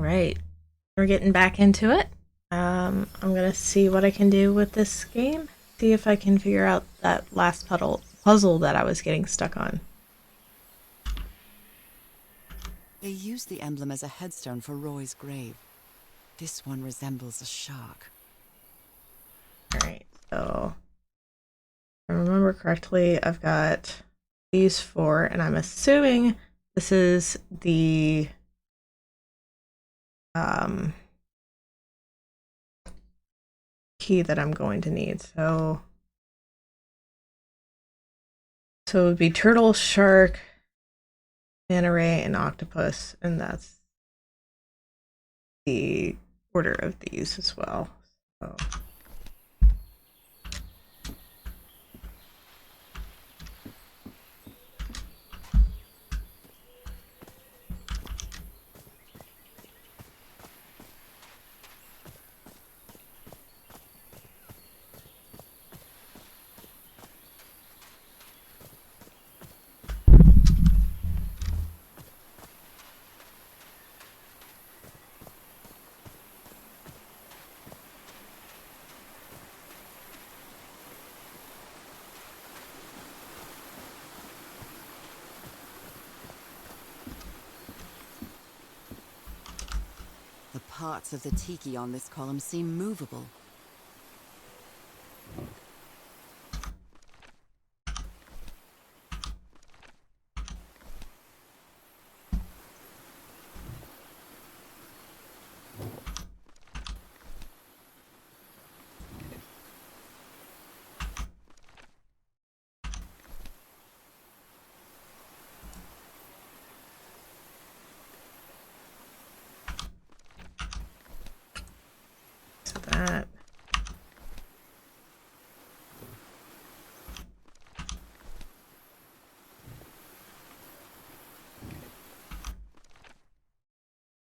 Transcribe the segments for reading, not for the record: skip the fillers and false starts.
right, we're getting back into it. I'm gonna see what I can do with this game. See if I can figure out that last puzzle that I was getting stuck on. They used the emblem as a headstone for Roy's grave. This one resembles a shark. All right, so if I remember correctly, I've got these four, and I'm assuming this is the key that I'm going to need. So it would be turtle, shark, manta ray, and octopus, and that's the order of these as well. So. The parts of the tiki on this column seem movable. That.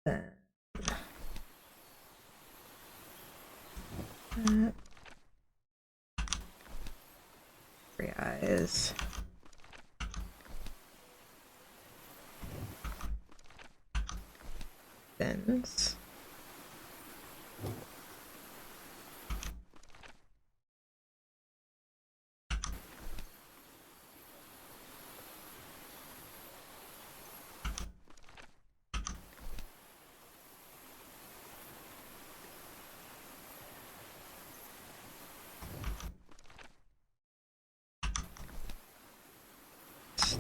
Then that. Three eyes. Fins.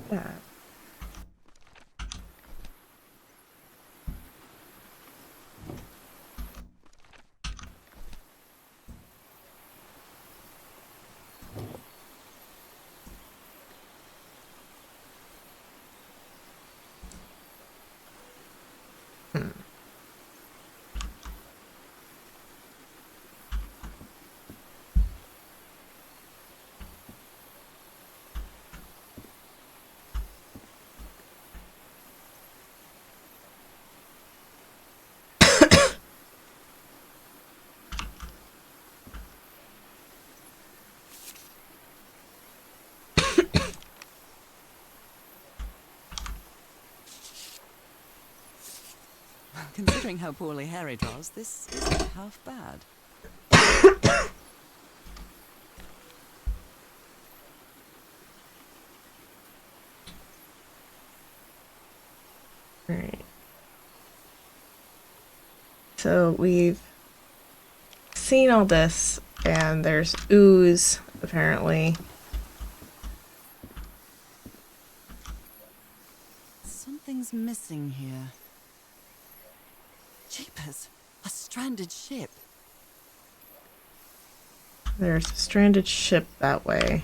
That. Considering how poorly Harry draws, this isn't half bad. All right. So we've seen all this, and there's ooze apparently. Something's missing here. Jeepers, a stranded ship. There's a stranded ship that way.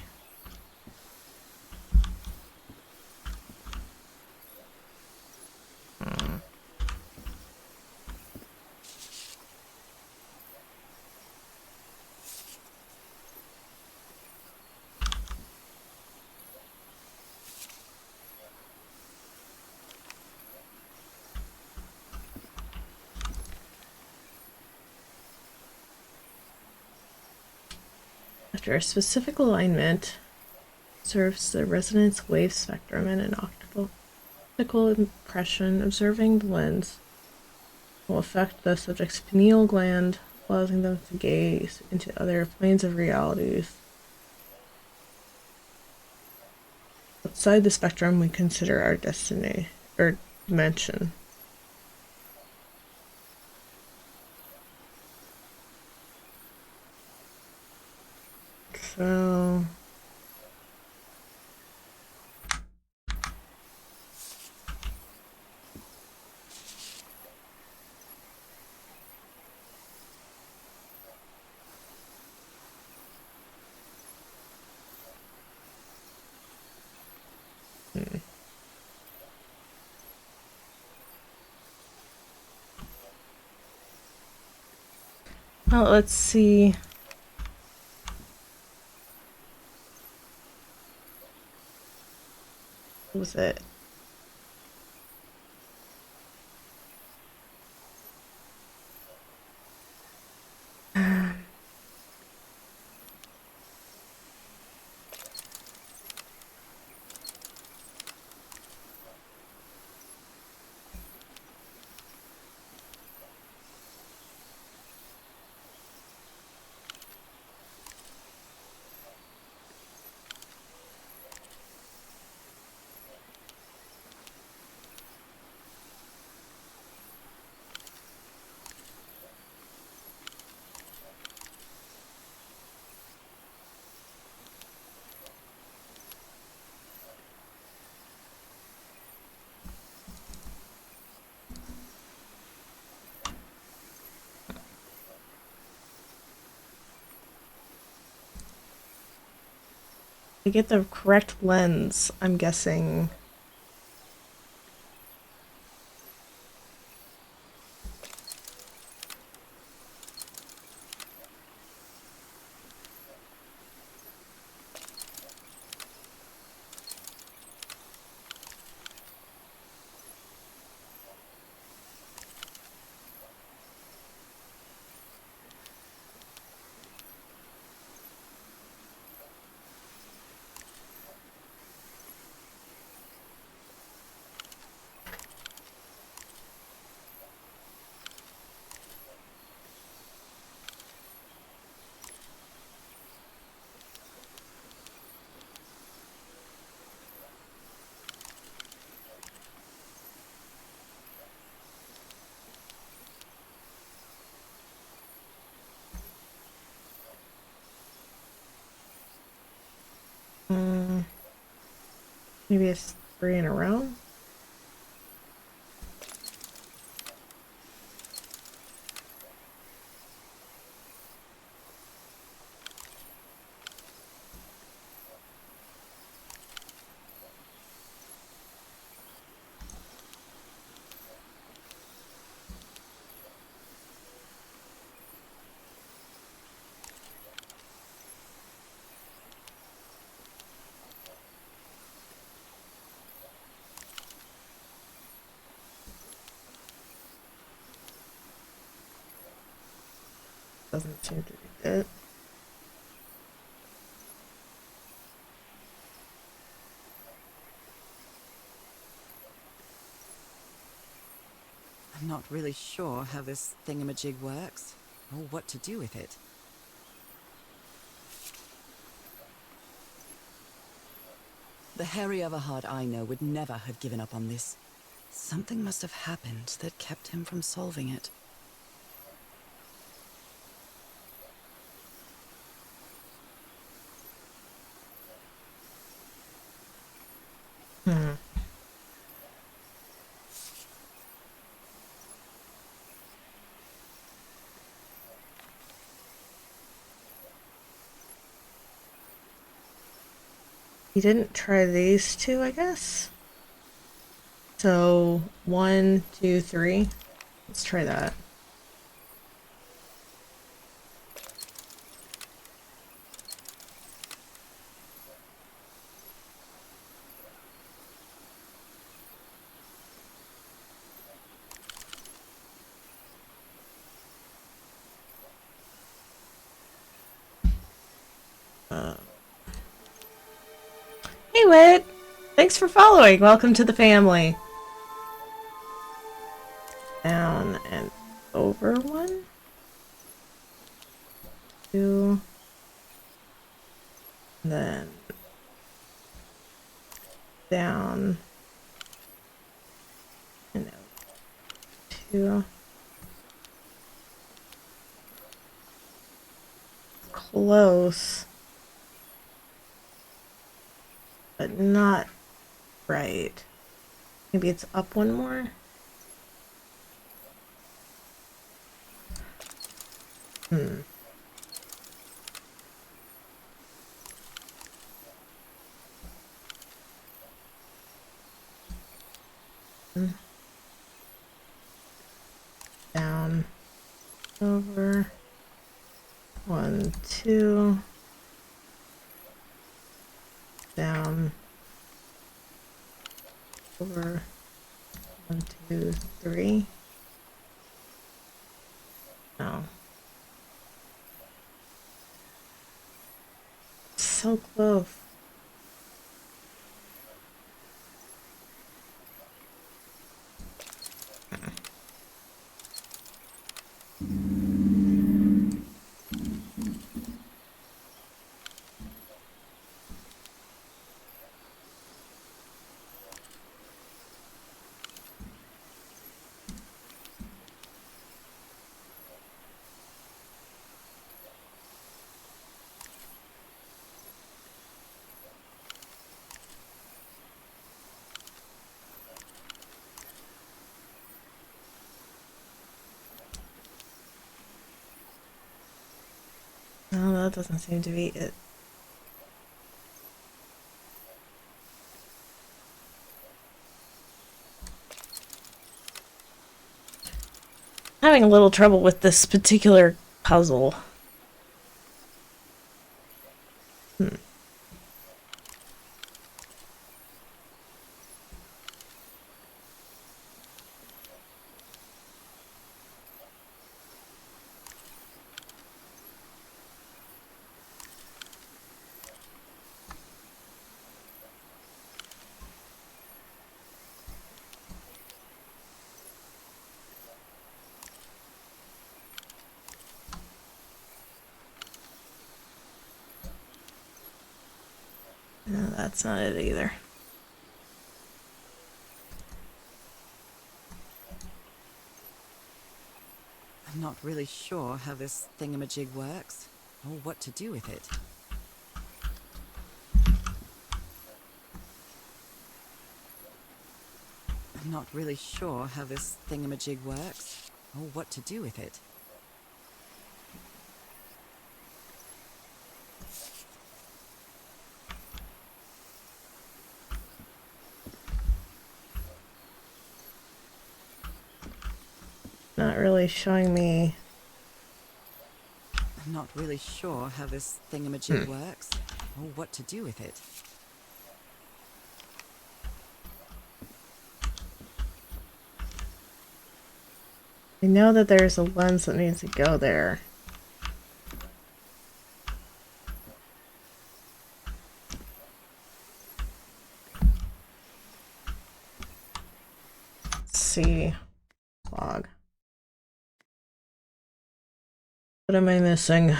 After a specific alignment, serves the resonance wave spectrum and an optical impression observing the lens. will affect the subject's pineal gland, causing them to gaze into other planes of realities. Outside the spectrum, we consider our destiny, or dimension. So... Well, let's see. What was it? To get the correct lens, I'm guessing. Maybe it's 3 in a row? Doesn't seem to be it. I'm not really sure how this thingamajig works, or what to do with it. The Harry Everhard I know would never have given up on this. Something must have happened that kept him from solving it. He didn't try these two, I guess? So, 1, 2, 3. Let's try that. Hey, Wit! Thanks for following. Welcome to the family. Down and then down, and 2. Close, but not right. Maybe it's up one more. Down, over, 1, 2, down, over, 1, 2, 3. No. So close. No, that doesn't seem to be it. Having a little trouble with this particular puzzle. No, that's not it either. I'm not really sure how this thingamajig works, or what to do with it. I'm not really sure how this thingamajig works, or what to do with it. Not really showing me. I'm not really sure how this thingamajig works, or what to do with it. I know that there's a lens that needs to go there. Let's see. Log. What am I missing?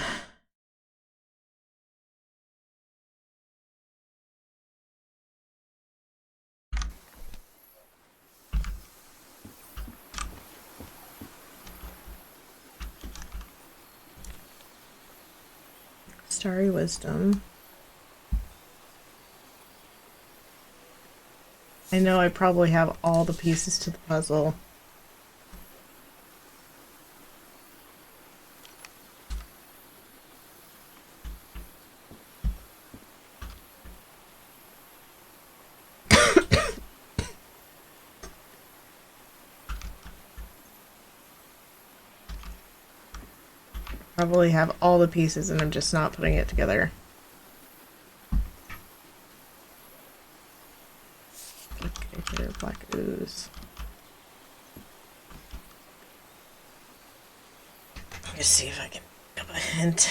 Starry Wisdom. I know I probably have all the pieces to the puzzle. Probably have all the pieces and I'm just not putting it together. Okay, here, black ooze. Let me see if I can pick up a hint.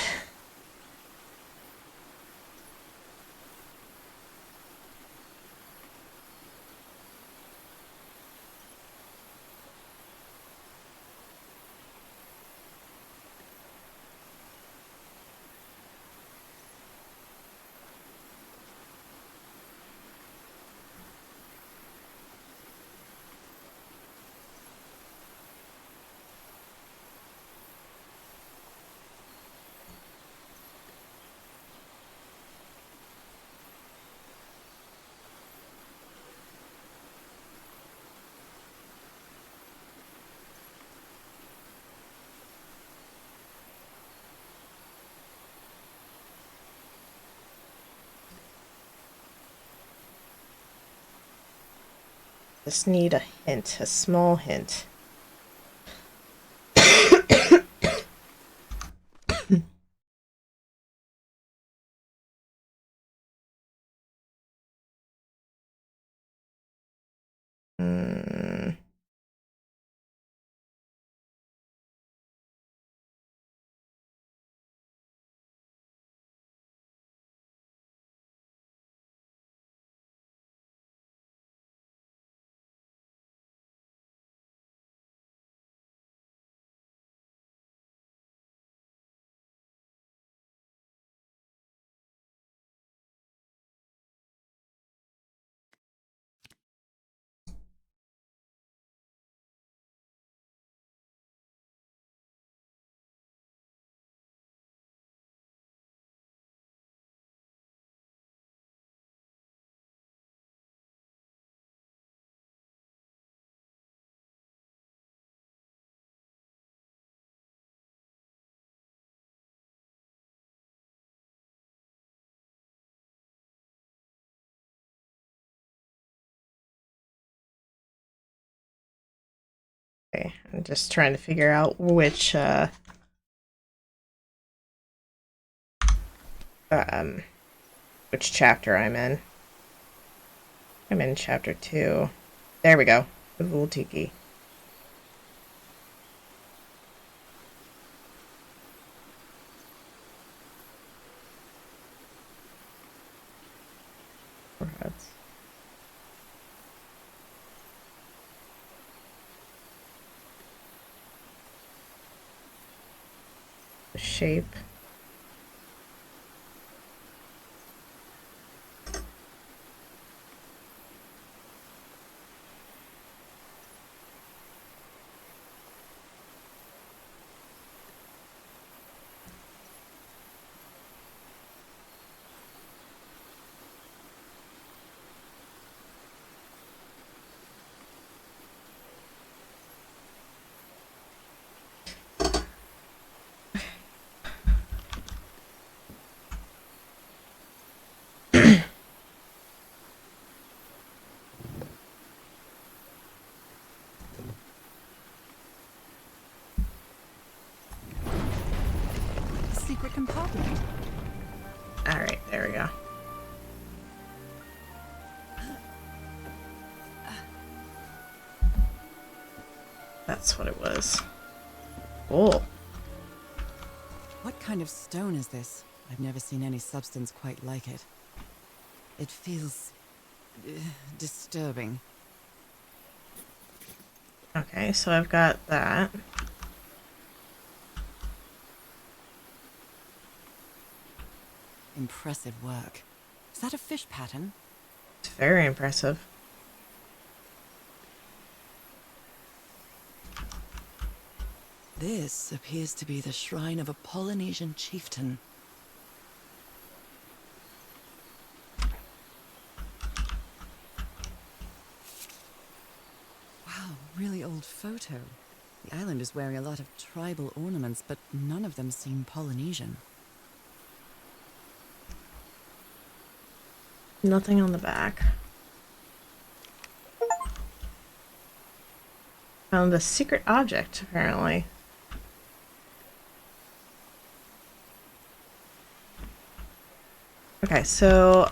Just need a hint, a small hint. Hmm. Okay, I'm just trying to figure out um which chapter I'm in. I'm in chapter 2. There we go. The Vul Tiki. Foreheads. The shape. A secret compartment. Alright, there we go. That's what it was. Cool. What kind of stone is this? I've never seen any substance quite like it. It feels disturbing. Okay, so I've got that. Impressive work. Is that a fish pattern? It's very impressive. This appears to be the shrine of a Polynesian chieftain. Wow, really old photo. The island is wearing a lot of tribal ornaments, but none of them seem Polynesian. Nothing on the back. Found a secret object, apparently. Okay, so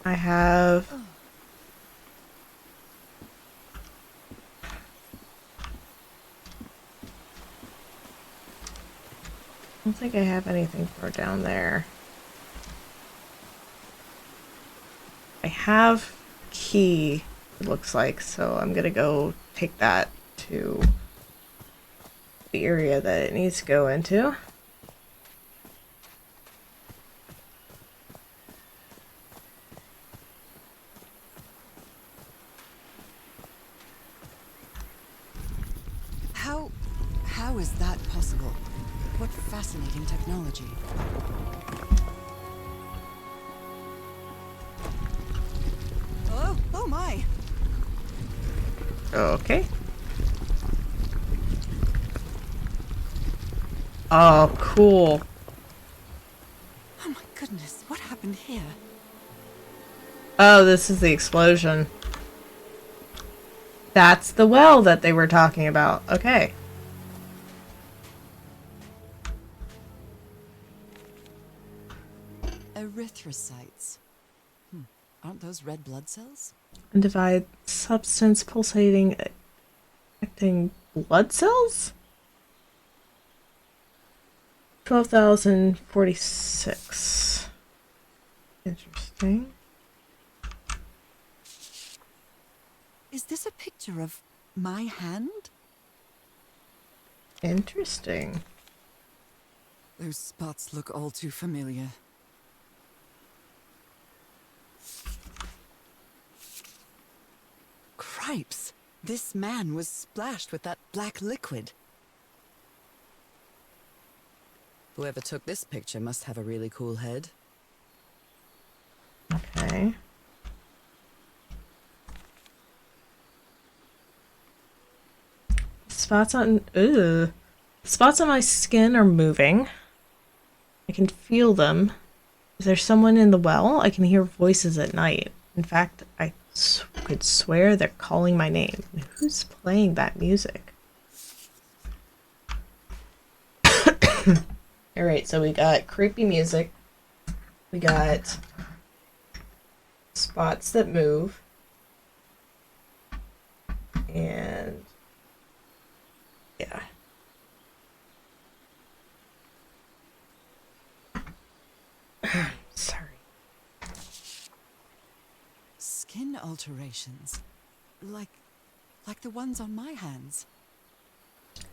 I have I don't think I have anything for down there. I have key, it looks like, so I'm gonna go take that to the area that it needs to go into. How is that possible? What fascinating technology. Oh my! Okay. Oh, cool. Oh my goodness, what happened here? Oh, this is the explosion. That's the well that they were talking about. Okay. Erythrocytes. Aren't those red blood cells? Undivided substance pulsating, affecting blood cells? 12,046. Interesting. Is this a picture of my hand? Interesting. Those spots look all too familiar. Cripes! This man was splashed with that black liquid. Whoever took this picture must have a really cool head. Okay. Spots on my skin are moving. I can feel them. Is there someone in the well? I can hear voices at night. In fact, I could swear they're calling my name. Who's playing that music? Alright, so we got creepy music. We got spots that move. And yeah. Sorry. Skin alterations. Like the ones on my hands.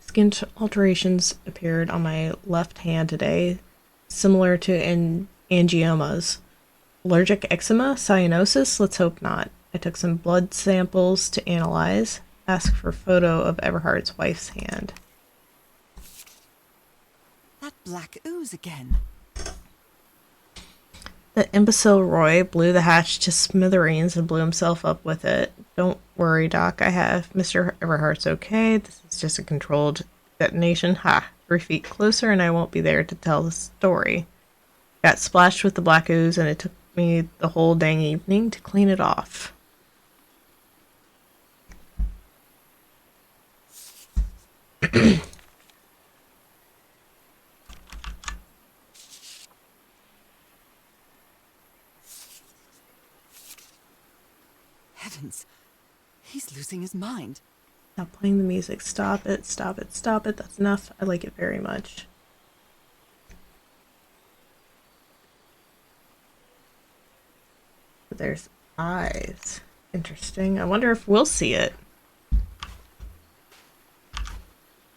Skin alterations appeared on my left hand today, similar to angiomas. Allergic eczema? Cyanosis? Let's hope not. I took some blood samples to analyze. Ask for a photo of Everhardt's wife's hand. That black ooze again. The imbecile Roy blew the hatch to smithereens and blew himself up with it. Don't worry, Doc. I have. Mr. Everhardt's okay. This is just a controlled detonation. Ha! 3 feet closer and I won't be there to tell the story. Got splashed with the black ooze and it took me the whole dang evening to clean it off. Heavens, he's losing his mind. Stop playing the music. Stop it, stop it, stop it. That's enough. I like it very much. There's eyes. Interesting. I wonder if we'll see it.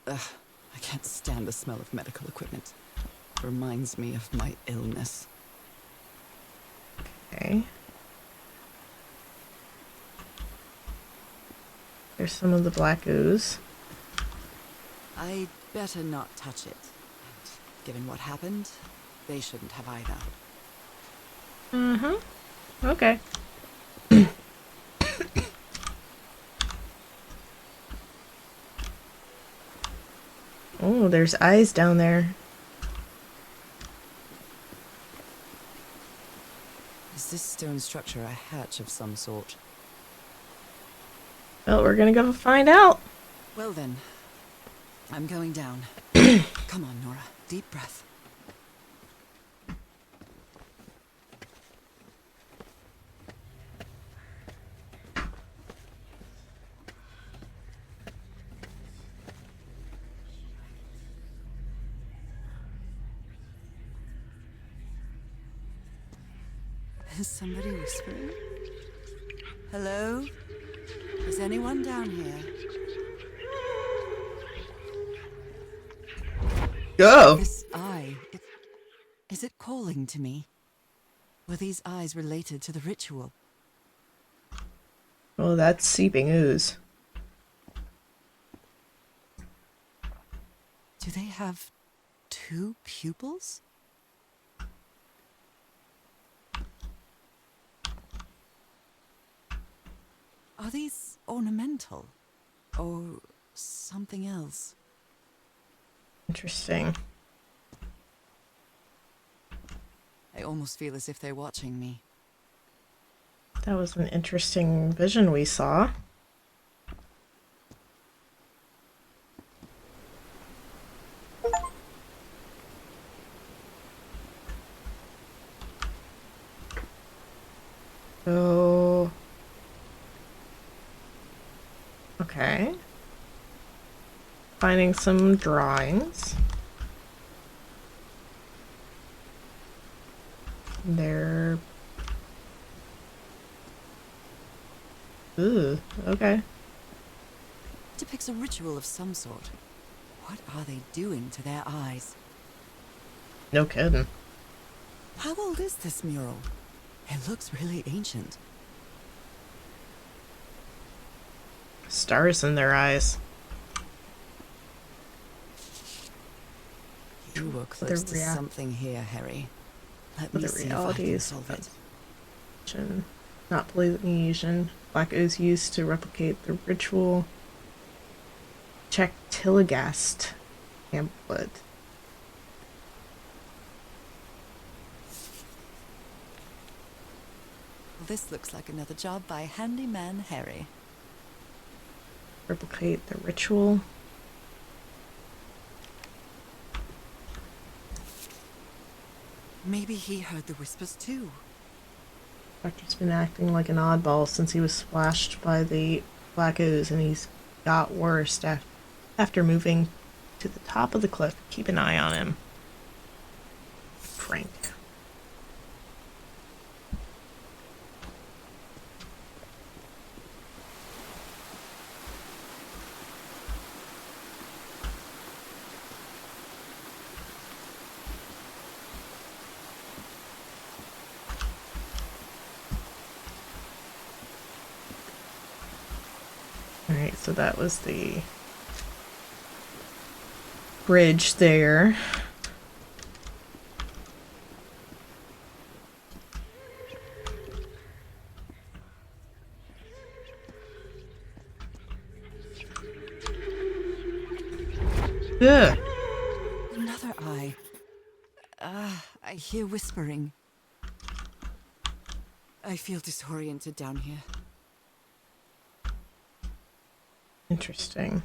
Ugh, I can't stand the smell of medical equipment. It reminds me of my illness. Okay. There's some of the black ooze. I'd better not touch it. And given what happened, they shouldn't have either. Mm-hmm. Okay. Oh, there's eyes down there. Is this stone structure a hatch of some sort? Well, we're gonna go find out. Well then, I'm going down. Come on, Nora. Deep breath. Is somebody whispering? Hello? Is anyone down here? Go. This eye, is it calling to me? Were these eyes related to the ritual? Oh, that's seeping ooze. Do they have 2 pupils? Are these ornamental? Or something else? Interesting. I almost feel as if they're watching me. That was an interesting vision we saw. So, okay. Finding some drawings. They're... Ooh, okay. Depicts a ritual of some sort. What are they doing to their eyes? No kidding. How old is this mural? It looks really ancient. Stars in their eyes. You were The close to something here, Harry. Let me the see if I can realities solve it. not Polynesian. Black ooze used to replicate the ritual. Check Tilligast pamphlet. This looks like another job by Handyman Harry. Replicate the ritual. Maybe he heard the whispers too. Doctor's been acting like an oddball since he was splashed by the black ooze, and he's got worse after moving to the top of the cliff. Keep an eye on him. Frank. Alright, so that was the bridge there. Ugh. Another eye. I hear whispering. I feel disoriented down here. Interesting.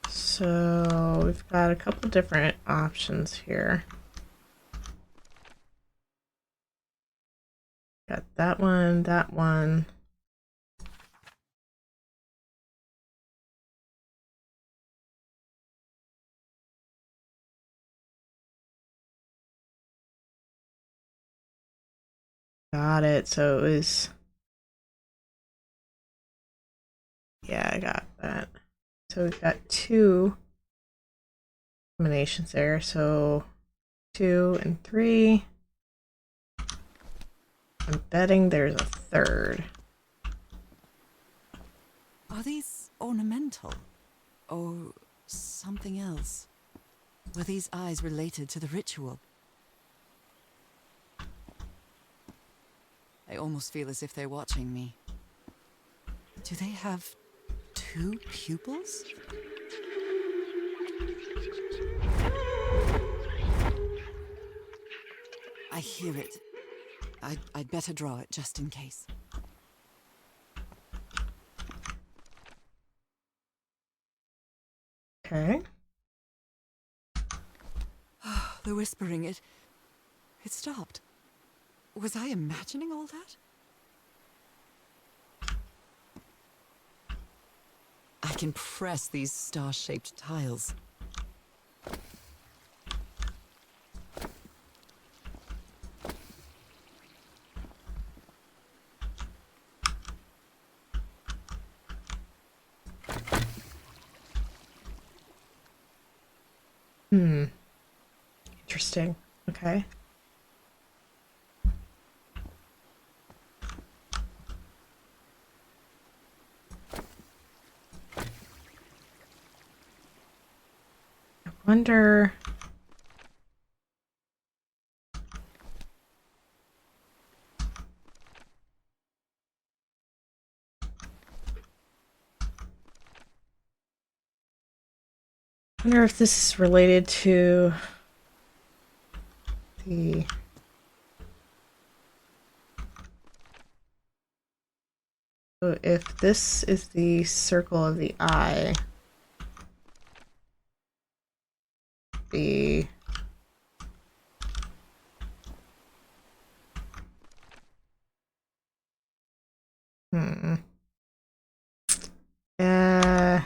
So we've got a couple different options here. Got that one, that one. Got it. So it was... Yeah, I got that. So we've got two combinations there. So 2 and 3. I'm betting there's a third. Are these ornamental? Or something else? Were these eyes related to the ritual? I almost feel as if they're watching me. Do they have 2 pupils? I hear it. I'd better draw it just in case. Okay. The whispering, it stopped. Was I imagining all that? I can press these star-shaped tiles. Interesting. Okay. I wonder... I wonder if this is related to the So if this is the circle of the eye, the hmm. Uh,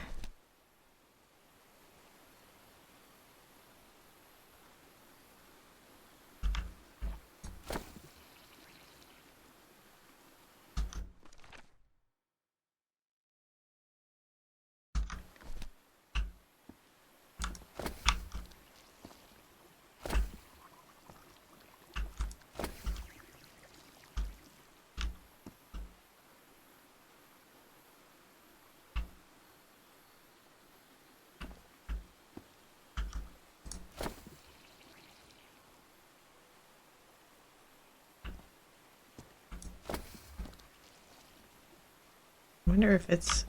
I wonder if it's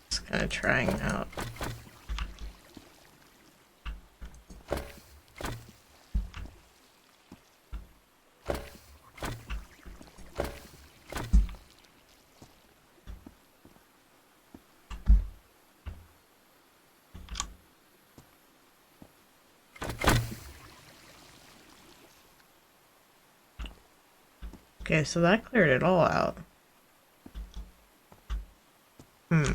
just kind of trying out. Okay, so that cleared it all out. Hmm.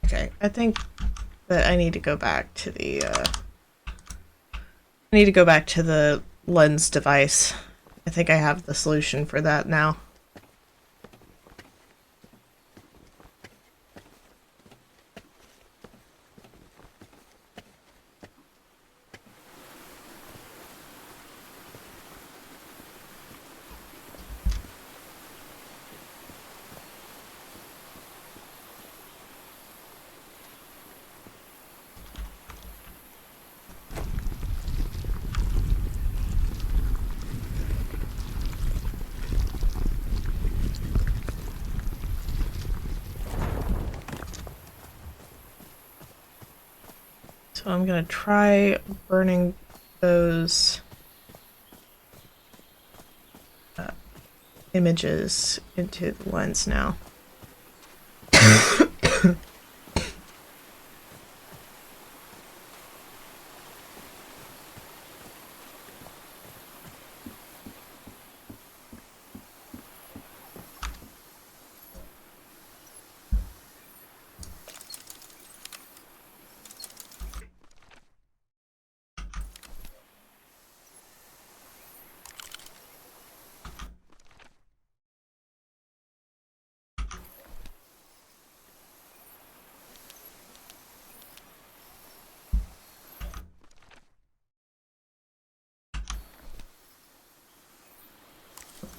Okay, I think that I need to go back to the I need to go back to the lens device. I think I have the solution for that now. So I'm gonna try burning those images into the lens now.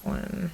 One.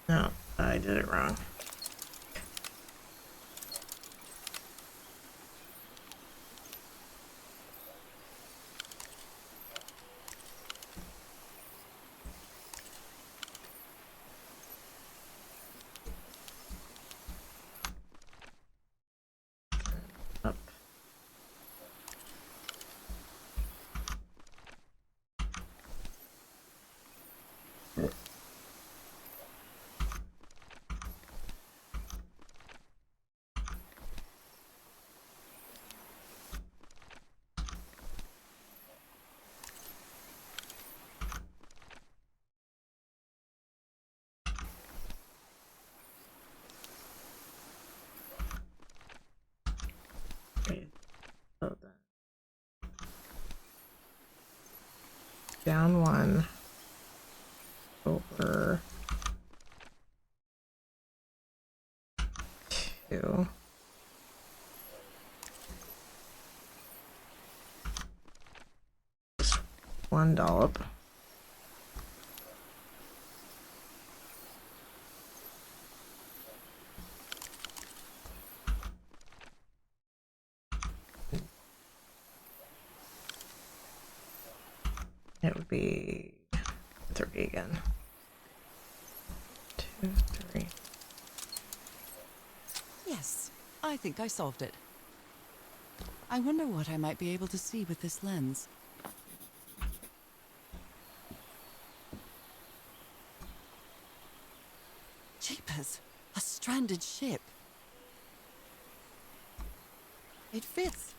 No, I did it wrong. Down 1. Over 2. Just 1 dollop. It would be 3 again. 2, 3. Yes, I think I solved it. I wonder what I might be able to see with this lens. Jeepers, a stranded ship. It fits.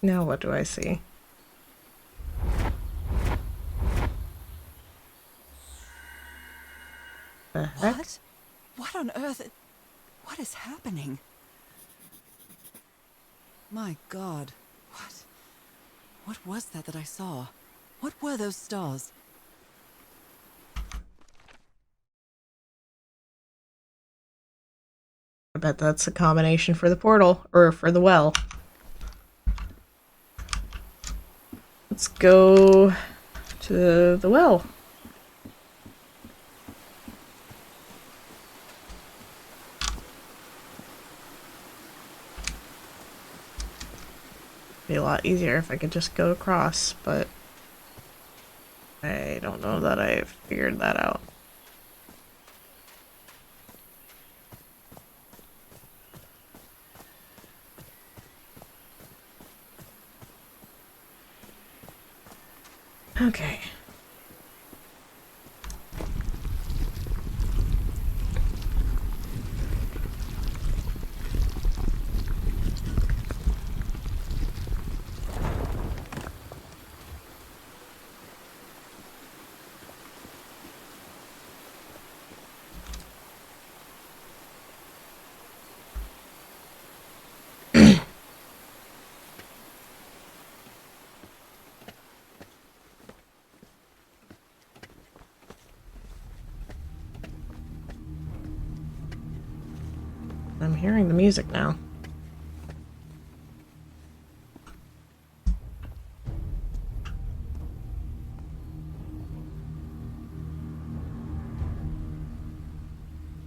Now what do I see? The heck? What? What on earth? What is happening? My God, what was that I saw? What were those stars? I bet that's a combination for the portal, or for the well. Let's go to the well. Be a lot easier if I could just go across, but I don't know that I've figured that out. Okay. I'm hearing the music now.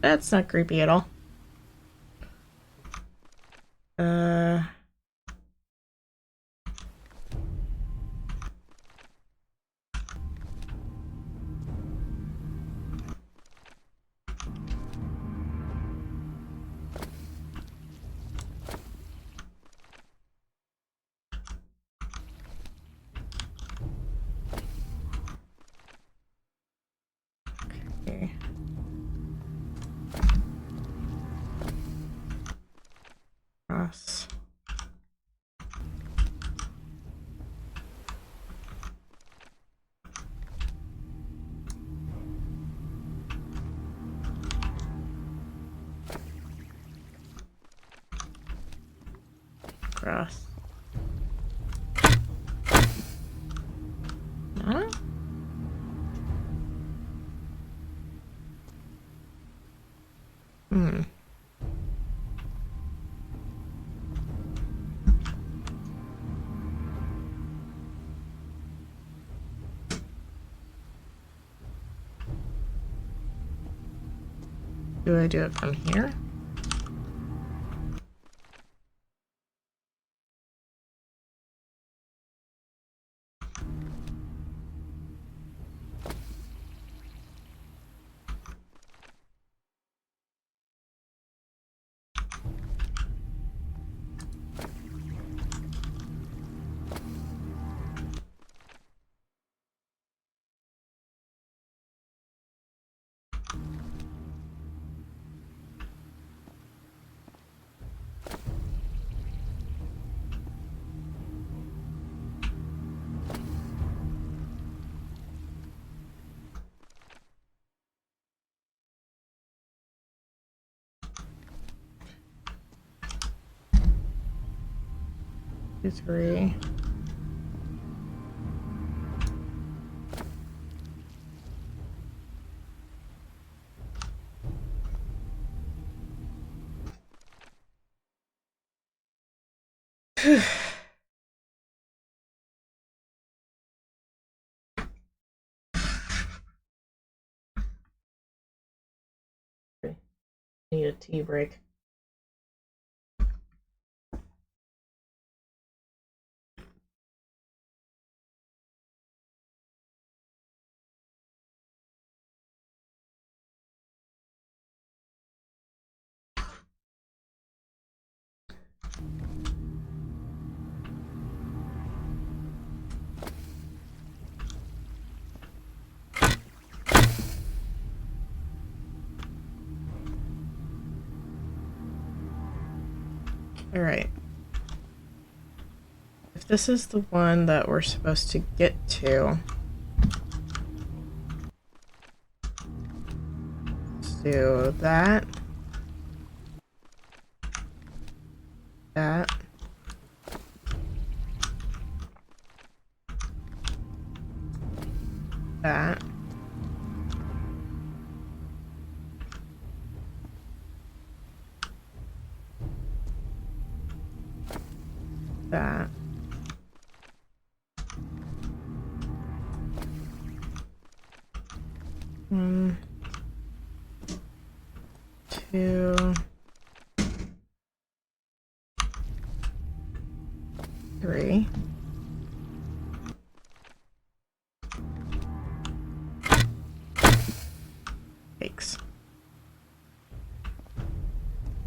That's not creepy at all. Okay. Cross. Cross. Huh? Hmm. Do I do it from here? Two, three. Need a tea break. All right. If this is the one that we're supposed to get to, let's do that. That. That. That. One, two, three. Yikes.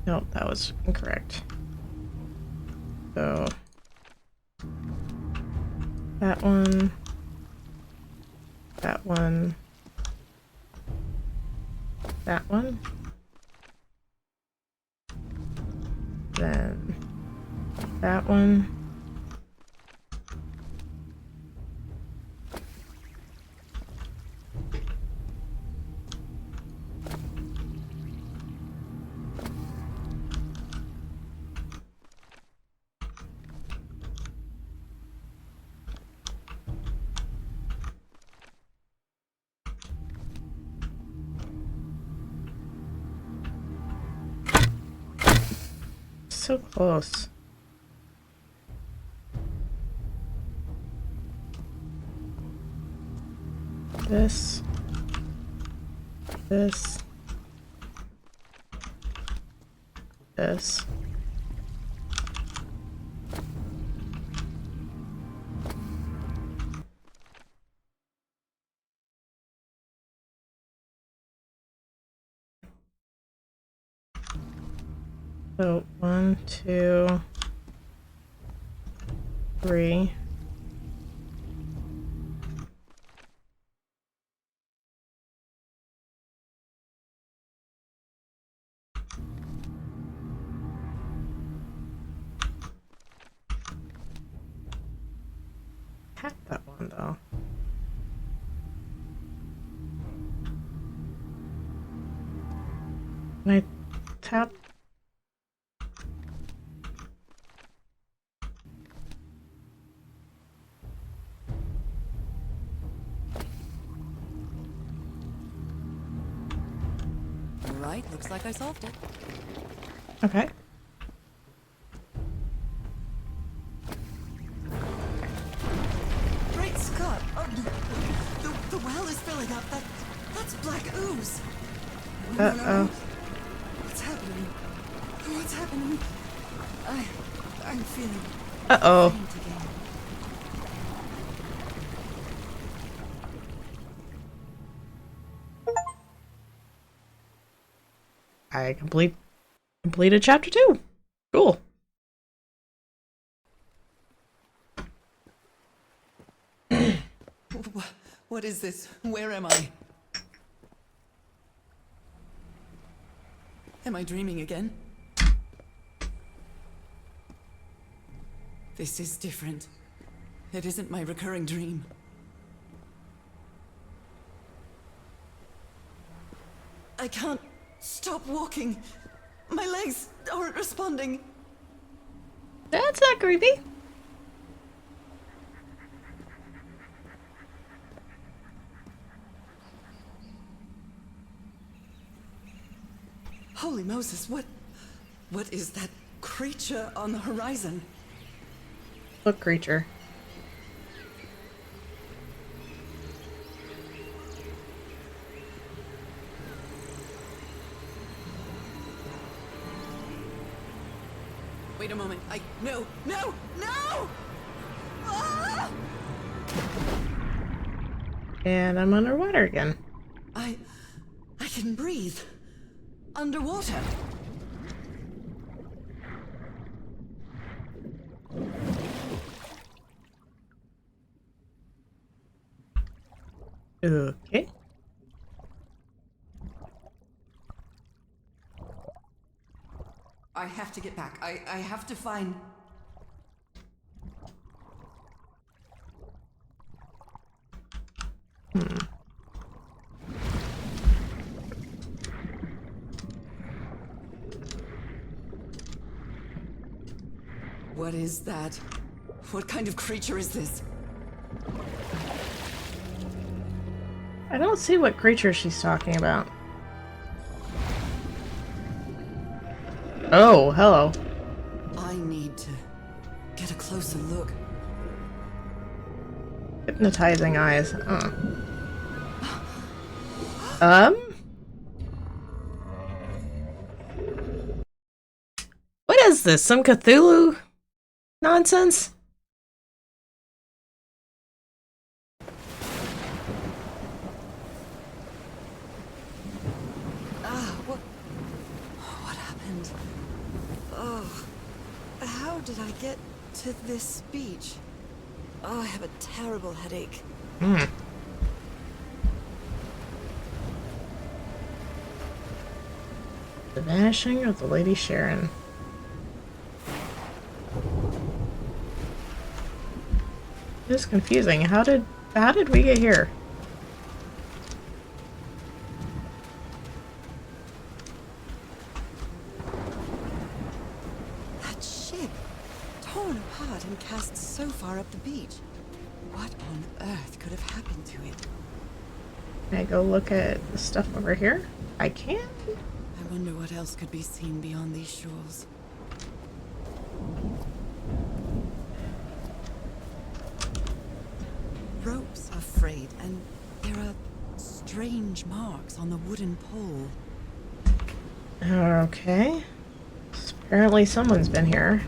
Nope, that was incorrect. So that one, that one, that one, then that one, so close. This, this, this. So 1, 2, 3. Tap that one though. Can I tap? All right, looks like I solved it. Okay. Great Scott! Oh, the well is filling up. That's black ooze. No, no, no. What's happening? What's happening? I'm feeling Uh-oh. faint again. I completed chapter 2. Cool. What is this? Where am I? Am I dreaming again? This is different. It isn't my recurring dream. I can't stop walking. My legs aren't responding. That's not creepy. Holy Moses, what is that creature on the horizon? What creature? Wait a moment. No! No! No! Ah! And I'm underwater again. I can breathe. Underwater. Okay. I have to get back. I have to find... What is that? What kind of creature is this? I don't see what creature she's talking about. Oh, hello. I need to get a closer look. Hypnotizing eyes. Um? What is this? Some Cthulhu nonsense? What happened? Oh, how did I get to this beach? Oh, I have a terrible headache. Hmm. The Vanishing of the Lady Sharon. This is confusing. How did we get here? That ship, torn apart and cast so far up the beach. What on earth could have happened to it? Can I go look at the stuff over here? I can. I wonder what else could be seen beyond these shores. Ropes are frayed, and there are strange marks on the wooden pole. Okay. Apparently someone's been here.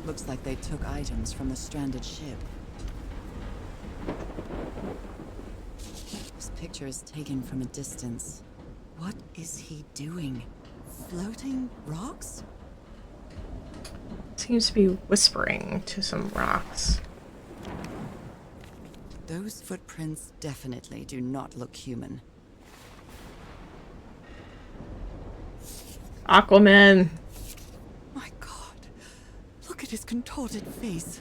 Looks like they took items from the stranded ship. This picture is taken from a distance. What is he doing? Floating rocks? Seems to be whispering to some rocks. Those footprints definitely do not look human. Aquaman! My God, look at his contorted face.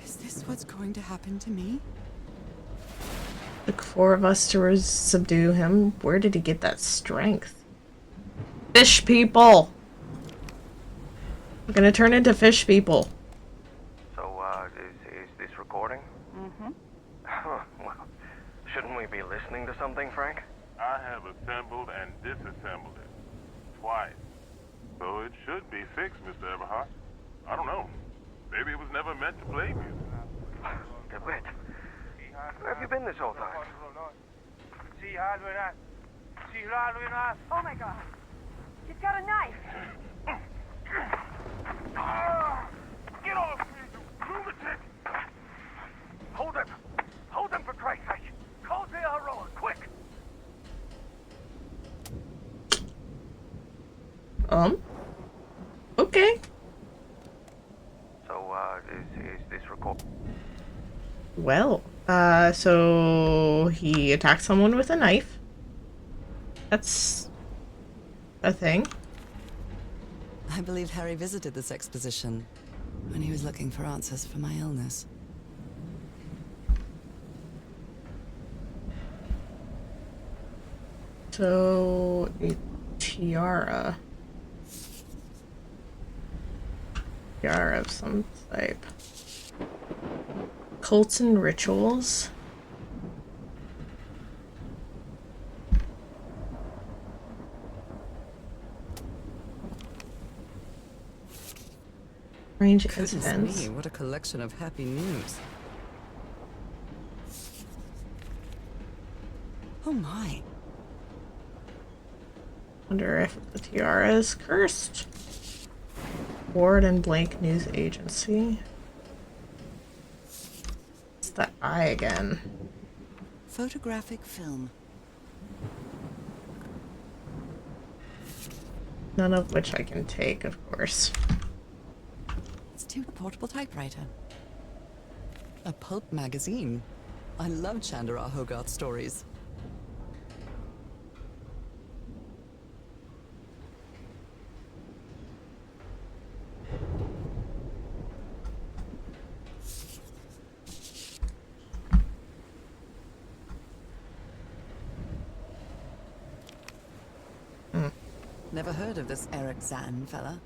Is this what's going to happen to me? Took 4 of us to subdue him. Where did he get that strength? Fish people! I'm gonna turn into fish people. So, is this recording? Mm-hmm. Well, shouldn't we be listening to something, Frank? I have assembled and disassembled it. Twice. So it should be fixed, Mr. Everhart. I don't know. Maybe it was never meant to play music. DeWitt, where have you been this whole time? Oh my God. He's got a knife. Get off me, you lunatic! Hold him! Hold him for Christ's sake! Call the Aroa, quick! Okay. So, is this record? Well, so he attacked someone with a knife. That's a thing. I believe Harry visited this exposition when he was looking for answers for my illness. So, a tiara. Tiara of some type. Cults and rituals. Strange Goodness incidents. me, what a collection of happy news. Oh my. Wonder if the tiara is cursed. Ward and Blank News Agency. It's that eye again. Photographic film. None of which I can take, of course. It's to a portable typewriter. A pulp magazine. I love Chandra Hogarth stories. Never heard of this Eric Zan fella.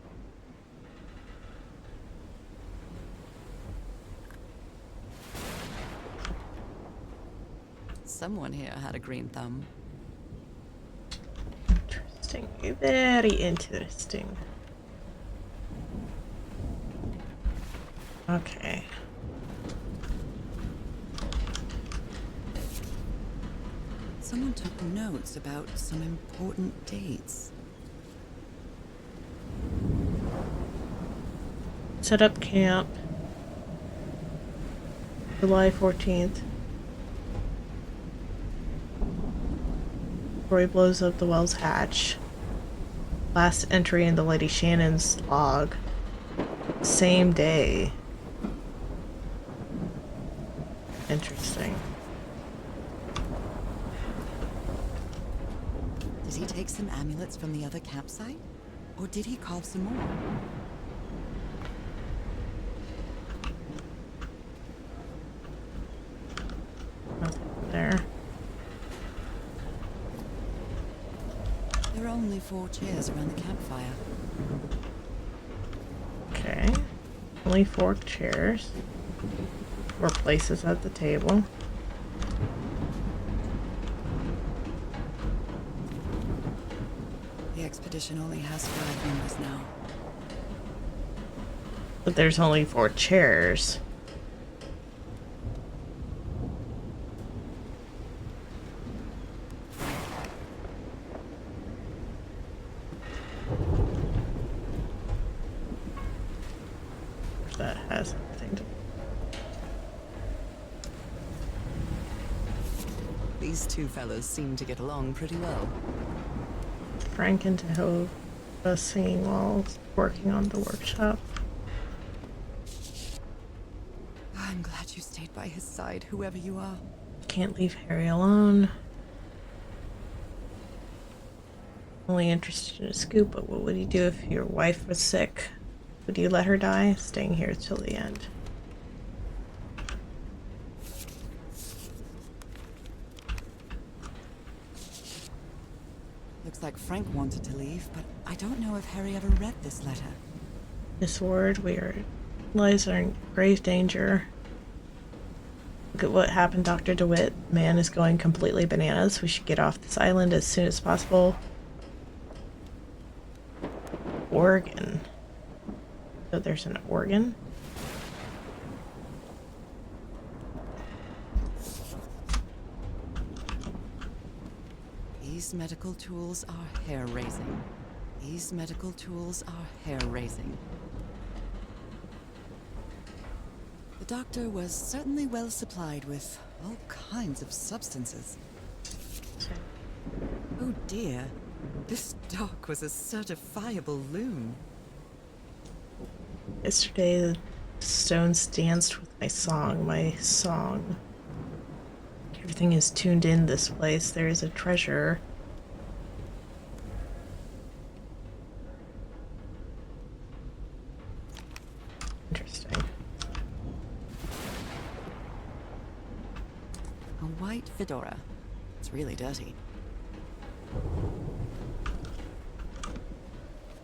Someone here had a green thumb. Interesting. Very interesting. Okay. Someone took notes about some important dates. Set up camp. July 14th. Roy blows up the well's hatch. Last entry in the Lady Shannon's log. Same day. Interesting. Did he take some amulets from the other campsite? Or did he carve some more? Nothing there. There are only 4 chairs around the campfire. Okay. Only 4 chairs. 4 places at the table. The expedition only has 5 members now. But there's only 4 chairs. That has anything to... These 2 fellas seem to get along pretty well. Frank and Tahoe singing while working on the workshop. I'm glad you stayed by his side, whoever you are. Can't leave Harry alone. Only interested in a scoop, but what would you do if your wife was sick? Would you let her die? Staying here till the end. Looks like Frank wanted to leave, but I don't know if Harry ever read this letter. Miss Ward, lives are in grave danger. Look at what happened, Dr. DeWitt. Man is going completely bananas. We should get off this island as soon as possible. Oregon. So there's an organ. These medical tools are hair-raising. These medical tools are hair-raising. The doctor was certainly well supplied with all kinds of substances. Oh dear, this doc was a certifiable loon. Yesterday, the stones danced with my song. Everything is tuned in this place. There is a treasure. Interesting. A white fedora. It's really dirty.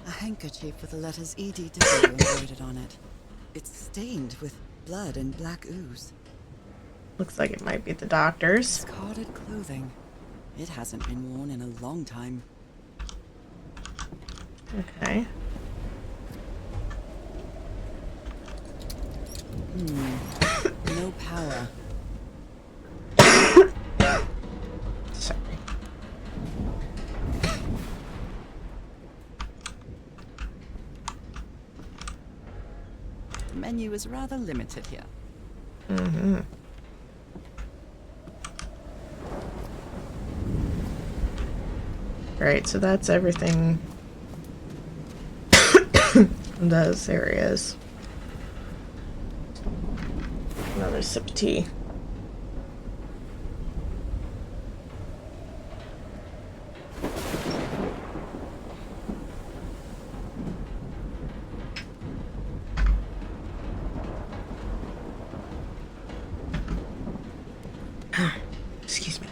A handkerchief with the letters EDW embroidered on it. It's stained with blood and black ooze. Looks like it might be the doctor's. Discarded clothing. It hasn't been worn in a long time. Okay. No power. Sorry. The menu is rather limited here. Right, so that's everything in those areas. Another sip of tea. Excuse me.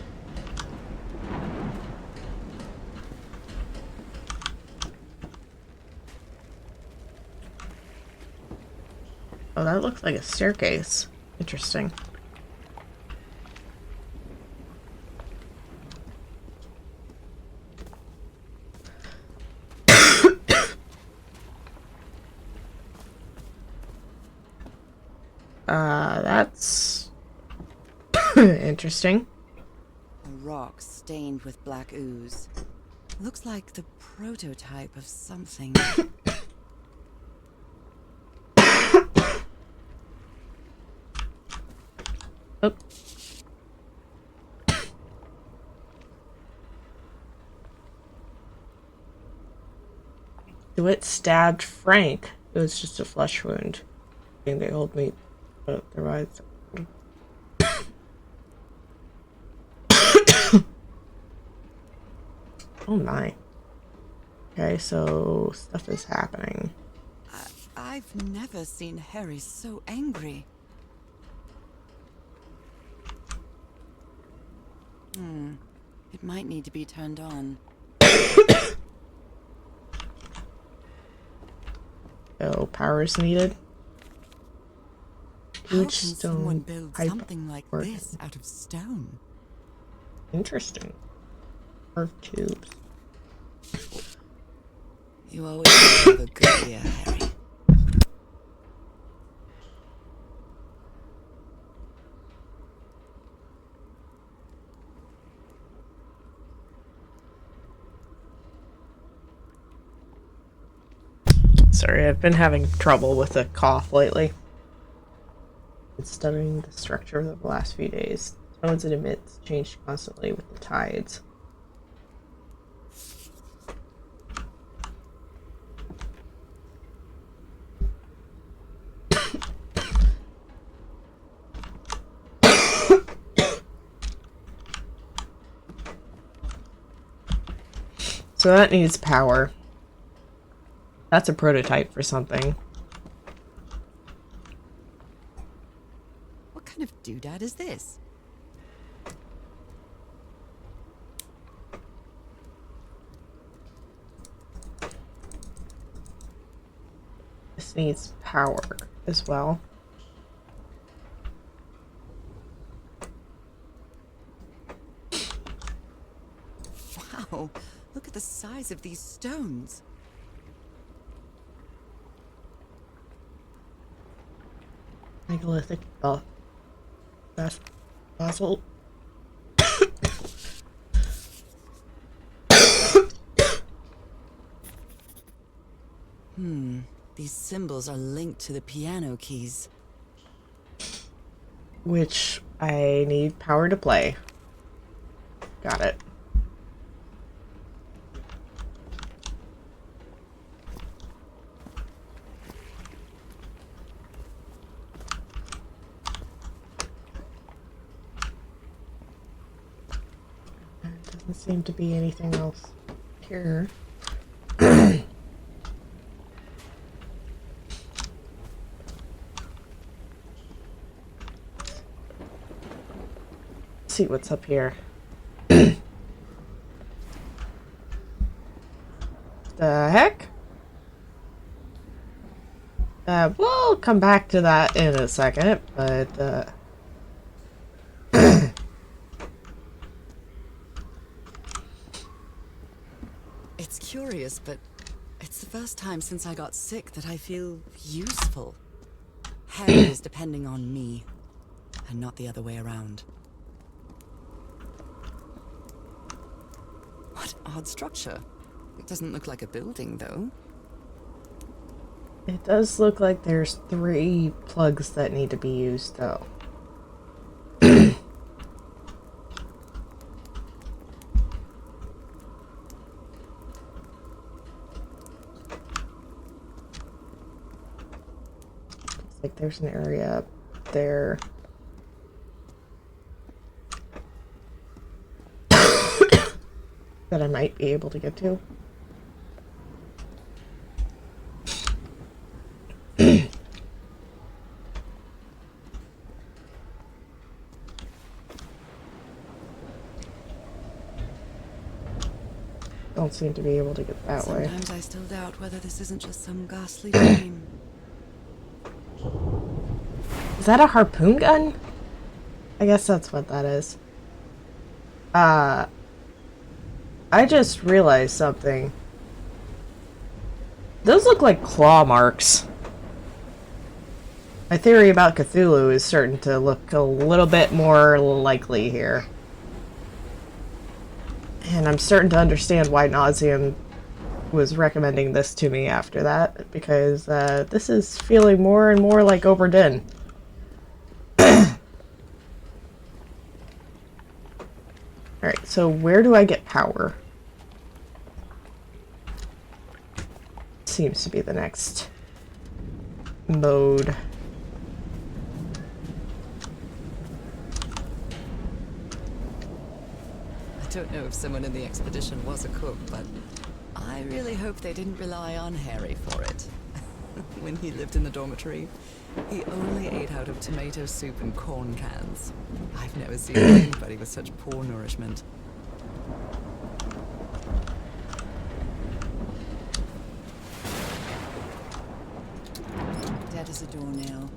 Oh, that looks like a staircase. Interesting. That's interesting. A rock stained with black ooze. Looks like the prototype of something. Oh. DeWitt stabbed Frank. It was just a flesh wound. I think they hold me, but otherwise. Oh my. Okay, so stuff is happening. I've never seen Harry so angry. It might need to be turned on. Oh, power is needed. How Huge can someone stone build pipe something like organ. this out of stone? Interesting. Or tubes. You always have a good ear, Harry. Sorry, I've been having trouble with a cough lately. Been studying the structure of the last few days. Tones it emits change constantly with the tides. So that needs power. That's a prototype for something. What kind of doodad is this? This needs power as well. Wow, look at the size of these stones. Megalithic basalt. These symbols are linked to the piano keys. Which I need power to play. Got it. There doesn't seem to be anything else here. See what's up here. The heck? We'll come back to that in a second, but It's curious, but it's the first time since I got sick that I feel useful. Harry is depending on me, and not the other way around. What odd structure. It doesn't look like a building, though. It does look like there's 3 plugs that need to be used, though. Looks like there's an area up there. That I might be able to get to. Don't seem to be able to get that way. Sometimes I still doubt whether this isn't just some ghastly dream. Is that a harpoon gun? I guess that's what that is. I just realized something. Those look like claw marks. My theory about Cthulhu is starting to look a little bit more likely here. And I'm starting to understand why Nauseam was recommending this to me after that, because this is feeling more and more like Obra Dinn. Alright, so where do I get power? Seems to be the next mode. I don't know if someone in the expedition was a cook, but I really hope they didn't rely on Harry for it. When he lived in the dormitory, he only ate out of tomato soup and corn cans. I've never seen anybody with such poor nourishment. Dead as a doornail.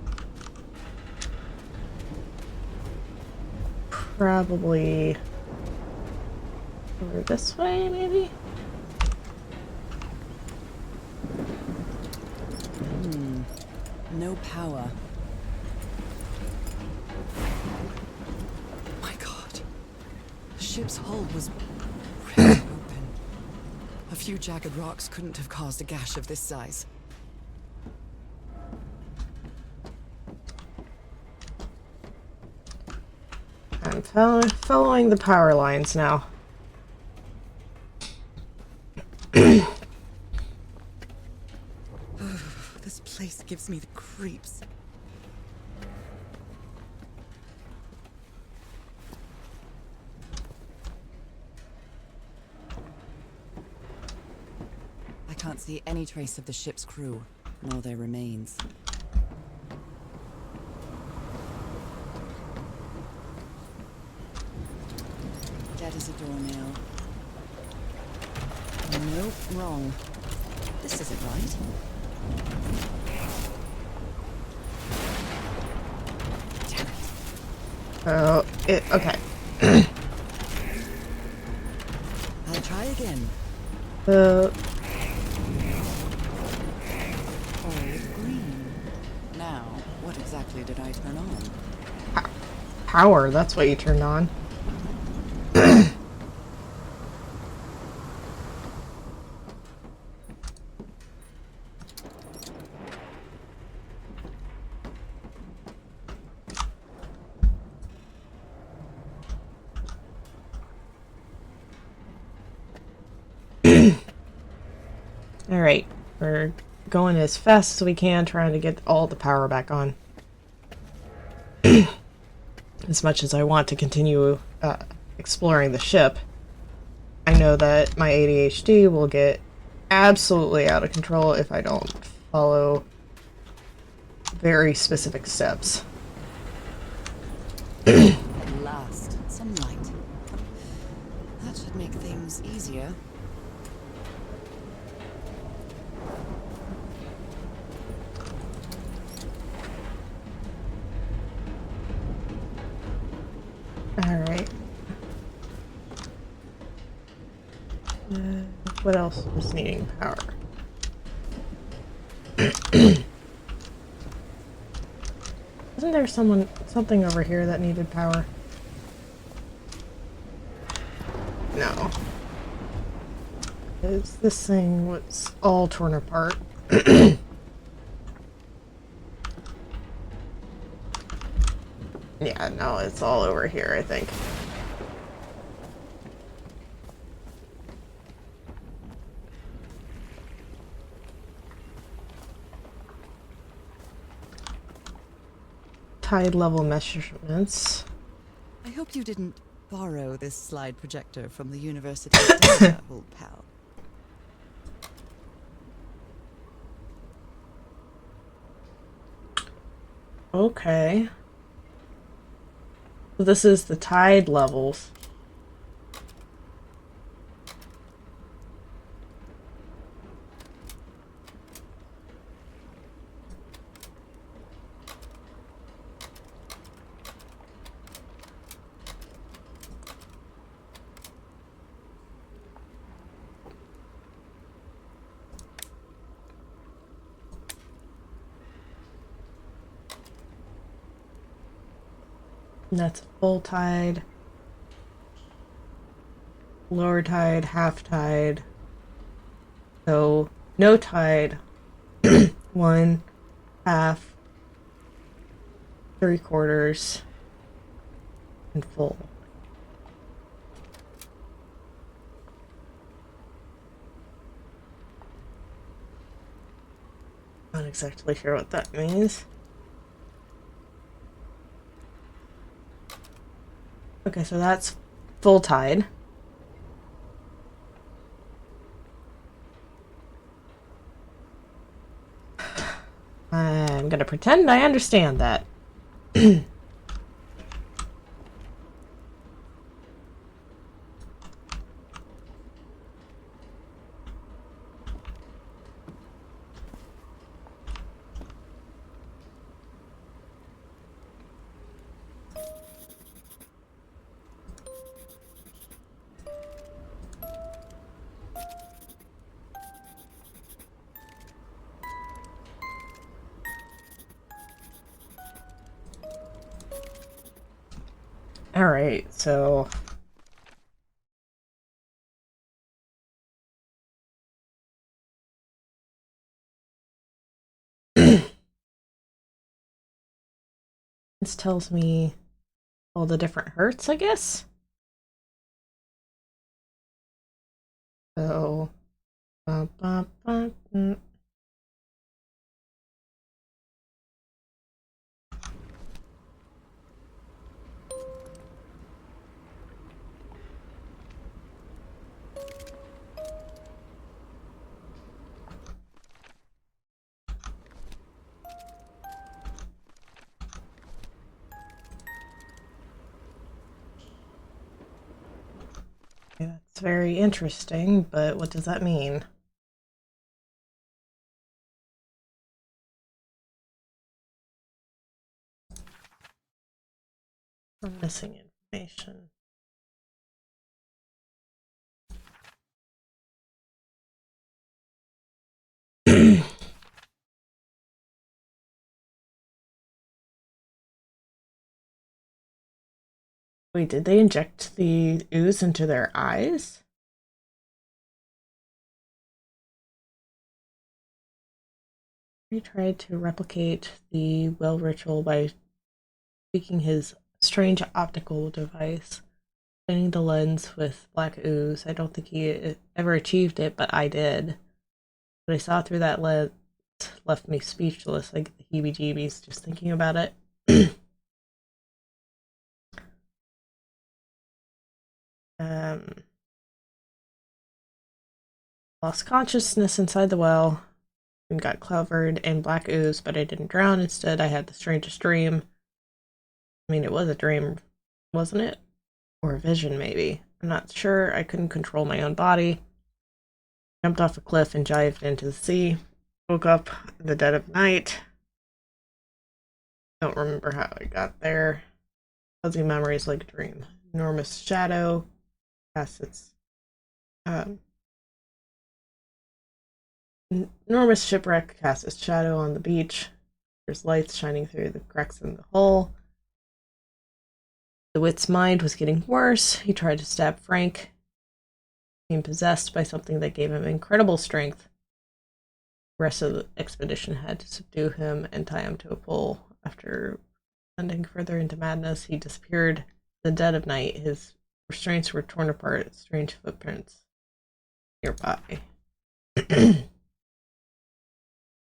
Probably over this way, maybe? No power. My God. The ship's hull was ripped open. A few jagged rocks couldn't have caused a gash of this size. I'm following the power lines now. This place gives me the creeps. I can't see any trace of the ship's crew, nor their remains. Dead as a doornail. Nope, wrong. This isn't right. Damn it. Oh, okay. I'll try again. Uh, All green. Now, what exactly did I turn on? power, that's what you turned on. Alright, we're going as fast as we can, trying to get all the power back on. As much as I want to continue exploring the ship, I know that my ADHD will get absolutely out of control if I don't follow very specific steps. At last, some light. That should make things easier. Alright. What else is needing power? Isn't there something over here that needed power? No. This thing was all torn apart. Yeah, no, it's all over here, I think. Tide level measurements. I hope you didn't borrow this slide projector from the University of Delta, old pal. Okay. So this is the tide levels. And that's full tide, lower tide, half tide. So no tide, 1, half, 3/4, and full. Not exactly sure what that means. Okay, so that's full tide. I'm gonna pretend I understand that. Alright, so... this tells me all the different hurts, I guess? So... Yeah, it's very interesting, but what does that mean? I'm missing information. Wait, did they inject the ooze into their eyes? He tried to replicate the well ritual by tweaking his strange optical device, filling the lens with black ooze. I don't think he ever achieved it, but I did. What I saw through that lens left me speechless, like the heebie-jeebies just thinking about it. Lost consciousness inside the well and got covered in black ooze, but I didn't drown. Instead, I had the strangest dream. I mean, it was a dream, wasn't it? Or a vision, maybe. I'm not sure. I couldn't control my own body. Jumped off a cliff and dived into the sea. Woke up in the dead of night. Don't remember how I got there. Fuzzy memories like a dream. Enormous shadow casts its enormous shipwreck casts its shadow on the beach. There's lights shining through the cracks in the hull. DeWitt's mind was getting worse. He tried to stab Frank, being possessed by something that gave him incredible strength. The rest of the expedition had to subdue him and tie him to a pole. After descending further into madness, he disappeared in the dead of night. His restraints were torn apart, strange footprints nearby.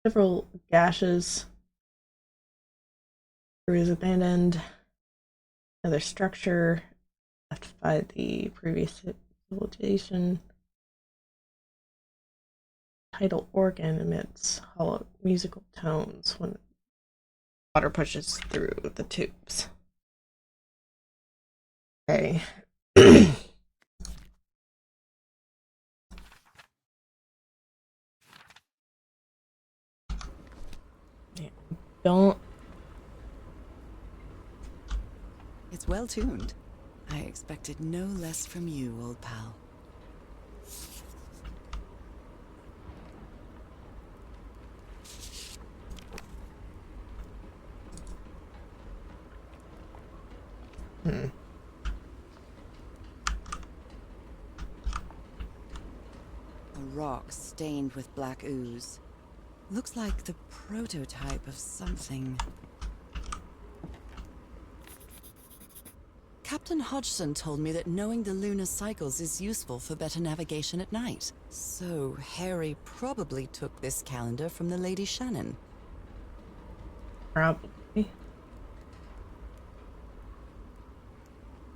Several gashes through his abandoned another structure left by the previous civilization. Tidal organ emits hollow musical tones when water pushes through the tubes. Okay. Don't. It's well tuned. I expected no less from you, old pal. A rock stained with black ooze. Looks like the prototype of something. Captain Hodgson told me that knowing the lunar cycles is useful for better navigation at night. So Harry probably took this calendar from the Lady Shannon. Probably.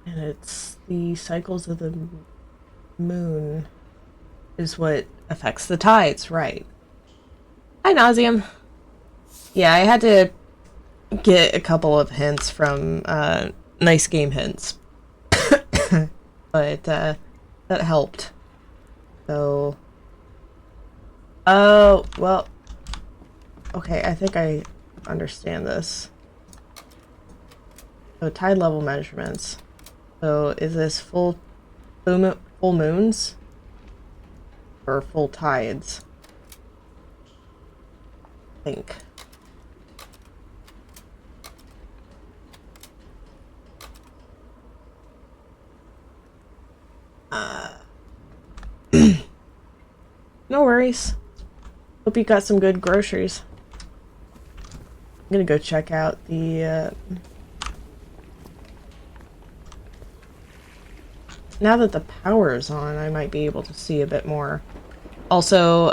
And it's the cycles of the moon is what affects the tides, right? Hi, Nauseam. Yeah, I had to get a couple of hints from Nice Game hints. But that helped. So oh, well, okay, I think I understand this. So tide level measurements. So is this full moons or full tides? I think. No worries. Hope you got some good groceries. I'm gonna go check out the now that the power is on, I might be able to see a bit more. Also,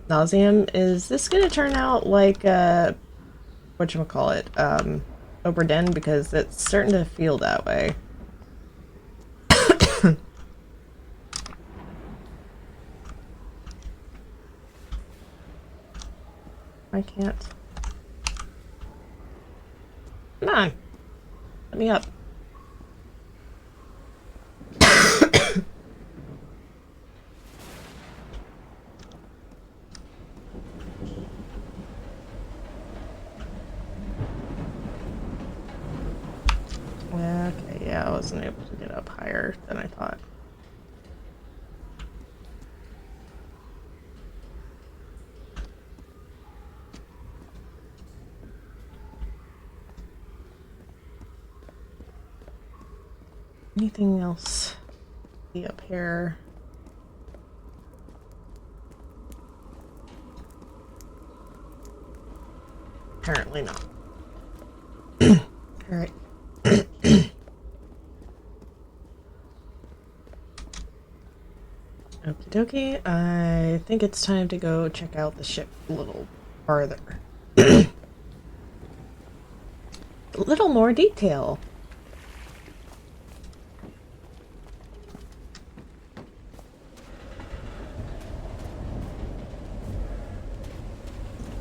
Nauseam, is this gonna turn out like whatchamacallit, Obra Dinn? Because it's starting to feel that way. I can't. Come on. Let me up. Okay, yeah, I wasn't able to get up higher than I thought. Anything else? See up here? Apparently not. Alright. Okie dokie, I think it's time to go check out the ship a little farther. A little more detail.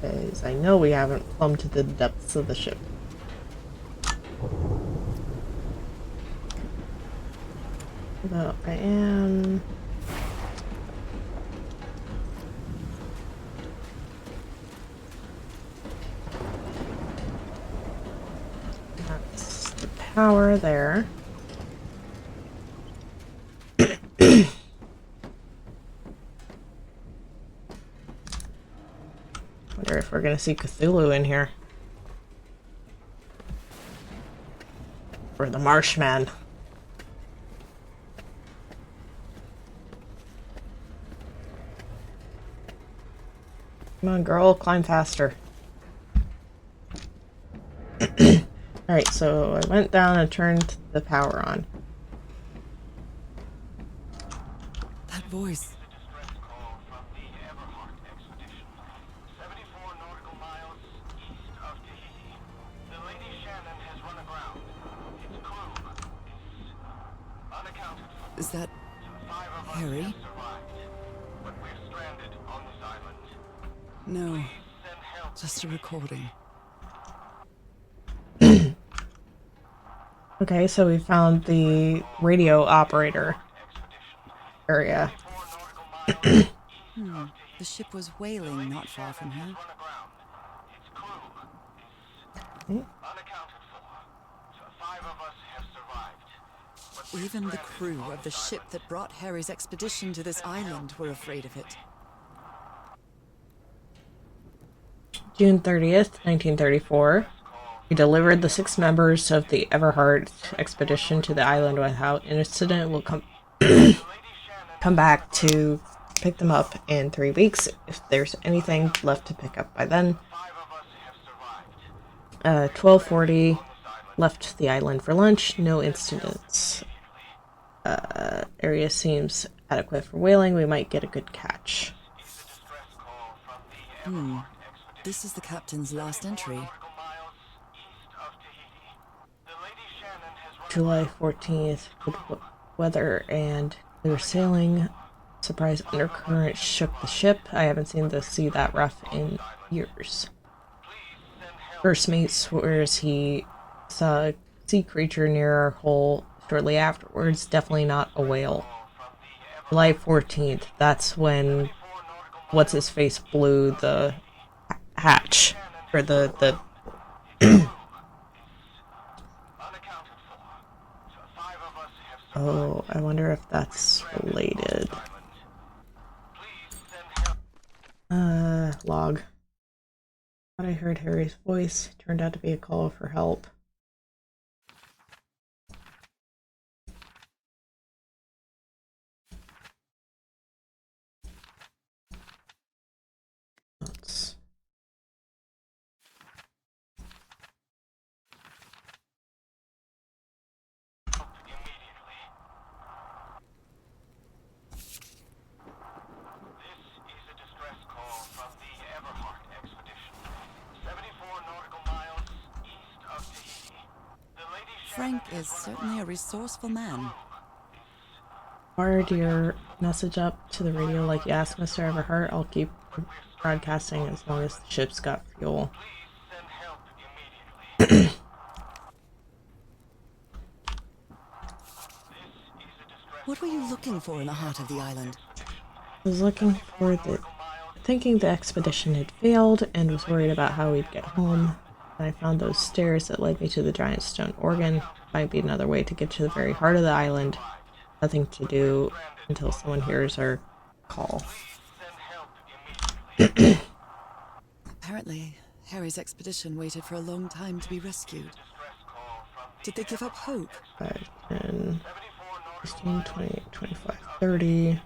Because I know we haven't plumbed to the depths of the ship. Although I am... That's the power there. Wonder if we're gonna see Cthulhu in here. For the Marshman. Come on, girl, climb faster. Alright, so I went down and turned the power on. That voice. Distress call from the Everhart expedition. 74 nautical miles east of Tahiti. The Lady Shannon has run aground. Its crew is unaccounted for. Is that 5 of us Harry? have survived, but we're stranded on this island. No, Send help. just a recording. Okay, so we found the radio operator area. 4 nautical miles The ship was whaling not far from here. run aground. Its crew is unaccounted for. 5 of us have survived, but we're Even the stranded crew on of the this ship that brought Harry's expedition to this island were afraid of it. June 30th, 1934. We delivered the 6 members of the Everhart expedition to the island without incident. We'll come back to pick them up in 3 weeks if there's anything left to pick up by then. 12:40 left the island for lunch. No incidents. Area seems adequate for whaling. We might get a good catch. This is the captain's last entry. July 14th, good weather and clear sailing. Surprise undercurrent shook the ship. I haven't seen the sea that rough in years. First mate swears he saw a sea creature near our hull shortly afterwards. Definitely not a whale. July 14th, that's when what's-his-face blew the hatch. Or the Oh, I wonder if that's related. Log. Thought I heard Harry's voice. Turned out to be a call for help. Notes. Frank is certainly a resourceful man. Wired your message up to the radio like you asked, Mr. Everhart. I'll keep broadcasting as long as the ship's got fuel. What were you looking for in the heart of the island? I was thinking the expedition had failed and was worried about how we'd get home. And I found those stairs that led me to the giant stone organ. Might be another way to get to the very heart of the island. Nothing to do until someone hears our call. Apparently, Harry's expedition waited for a long time to be rescued. Did they give up hope? 5, 10, 16, 20, 25, 30,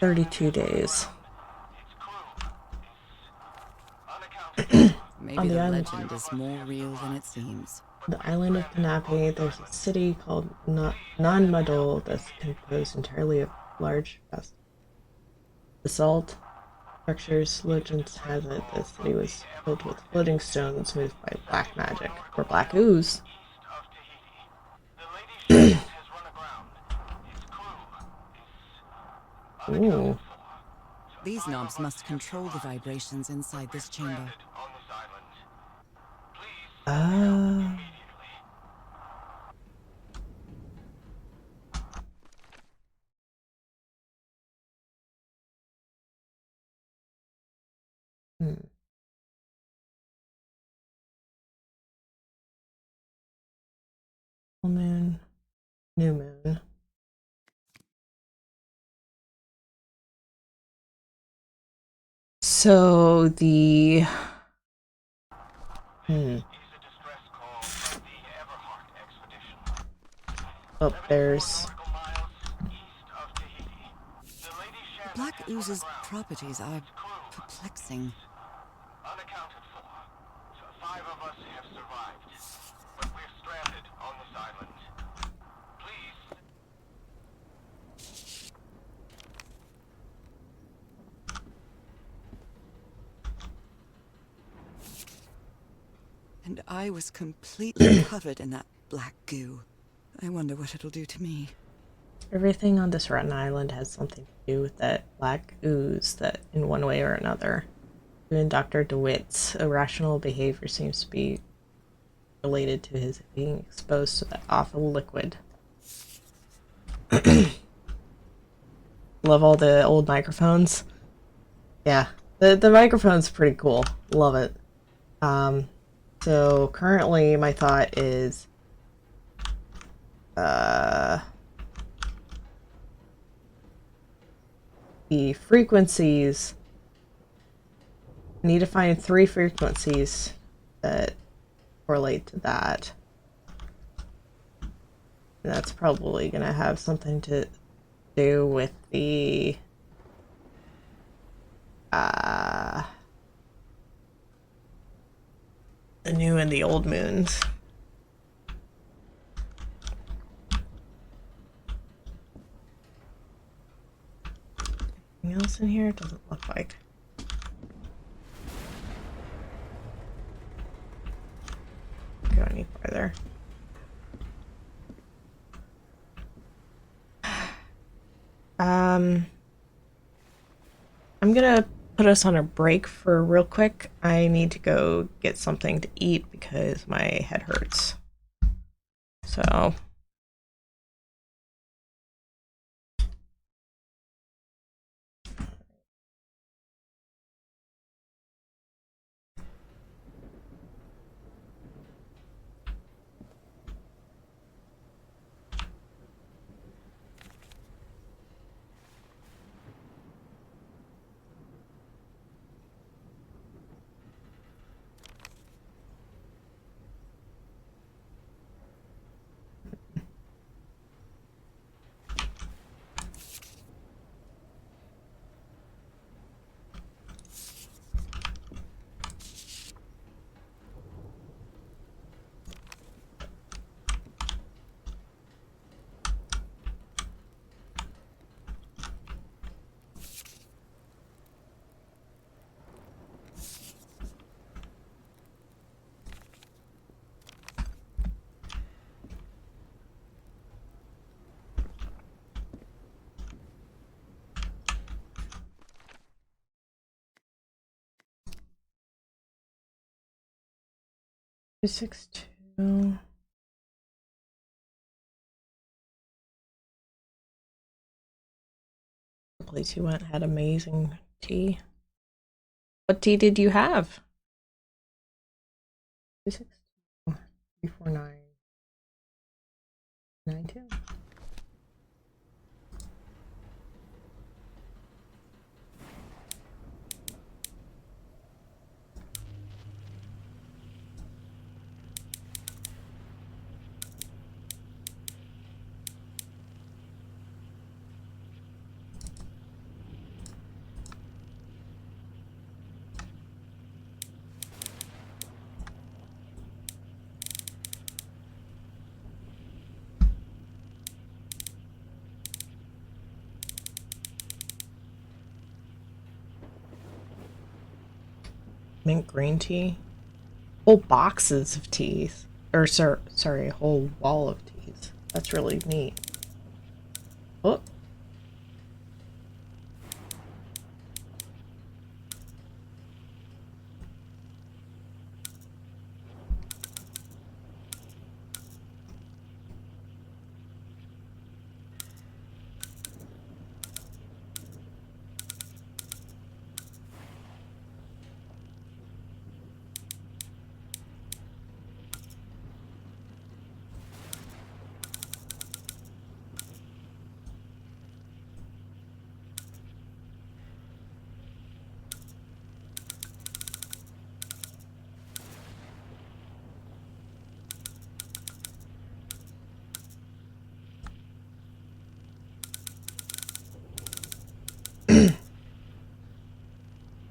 32 days. Maybe On the the island. legend is more real than it seems. The island of Panape, there's a city called Nanmadol that's composed entirely of large basalt structures. Legends has it the city was filled with floating stones moved by black magic, or black ooze. Ooh. These knobs must control the vibrations inside this chamber. Ah. Hmm. Full moon, new moon. So the Oh, 74 there's. nautical miles east of Tahiti. The Lady Shannon Black has run Ooze's aground. properties are Its crew perplexing. unaccounted for. So 5 of us have survived, but we're stranded on this island. Please. And I was completely covered in that black goo. I wonder what it'll do to me. Everything on this rotten island has something to do with that black ooze that, in one way or another, even Dr. DeWitt's irrational behavior seems to be related to his being exposed to that awful liquid. Love all the old microphones. Yeah, the microphone's pretty cool. Love it. So currently my thought is the frequencies. I need to find 3 frequencies that correlate to that. And that's probably going to have something to do with the new and the old moons. Anything else in here? It doesn't look like. Go any further. I'm gonna put us on a break for real quick. I need to go get something to eat because my head hurts. So two 6-2. The place you went had amazing tea. What tea did you have? 262 349 92. Mint green tea. Whole boxes of teas. Or sorry, a whole wall of teas. That's really neat. Oh.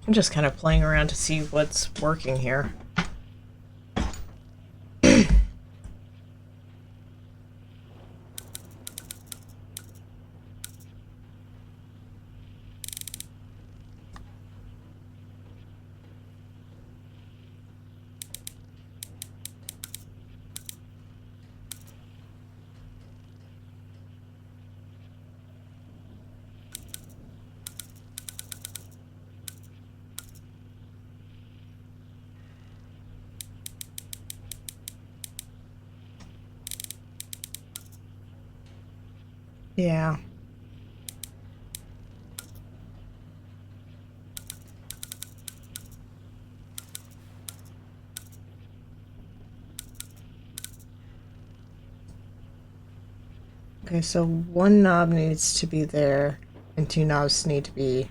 I'm just kind of playing around to see what's working here. Yeah. Okay, so one knob needs to be there, and two knobs need to be...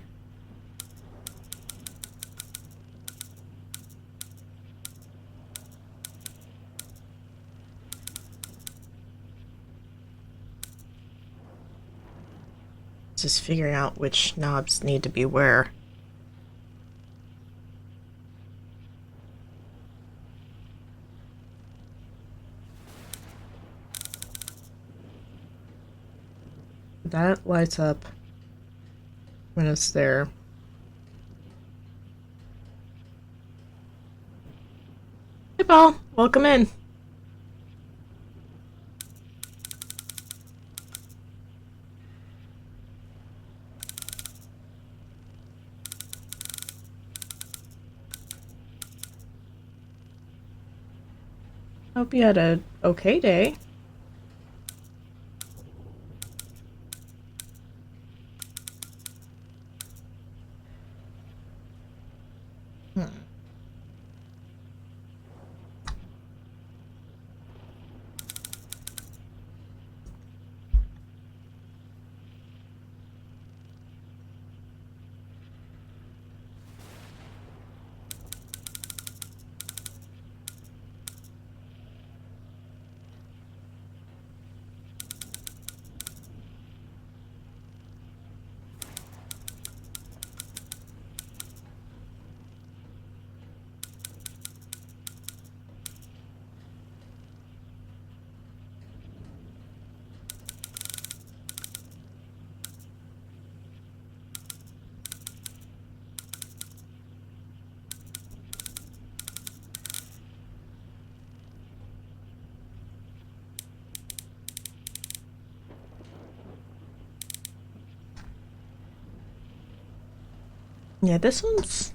Just figuring out which knobs need to be where. That lights up when it's there. Hey, Paul. Welcome in. Hope you had a okay day. Yeah, this one's...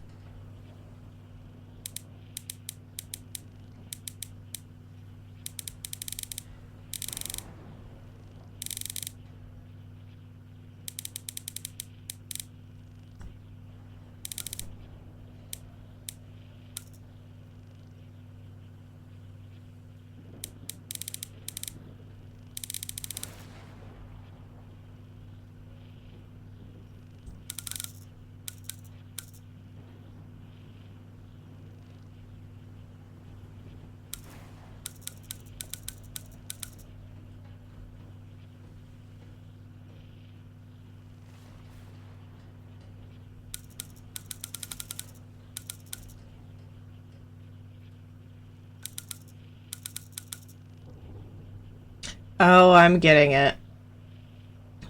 Oh, I'm getting it.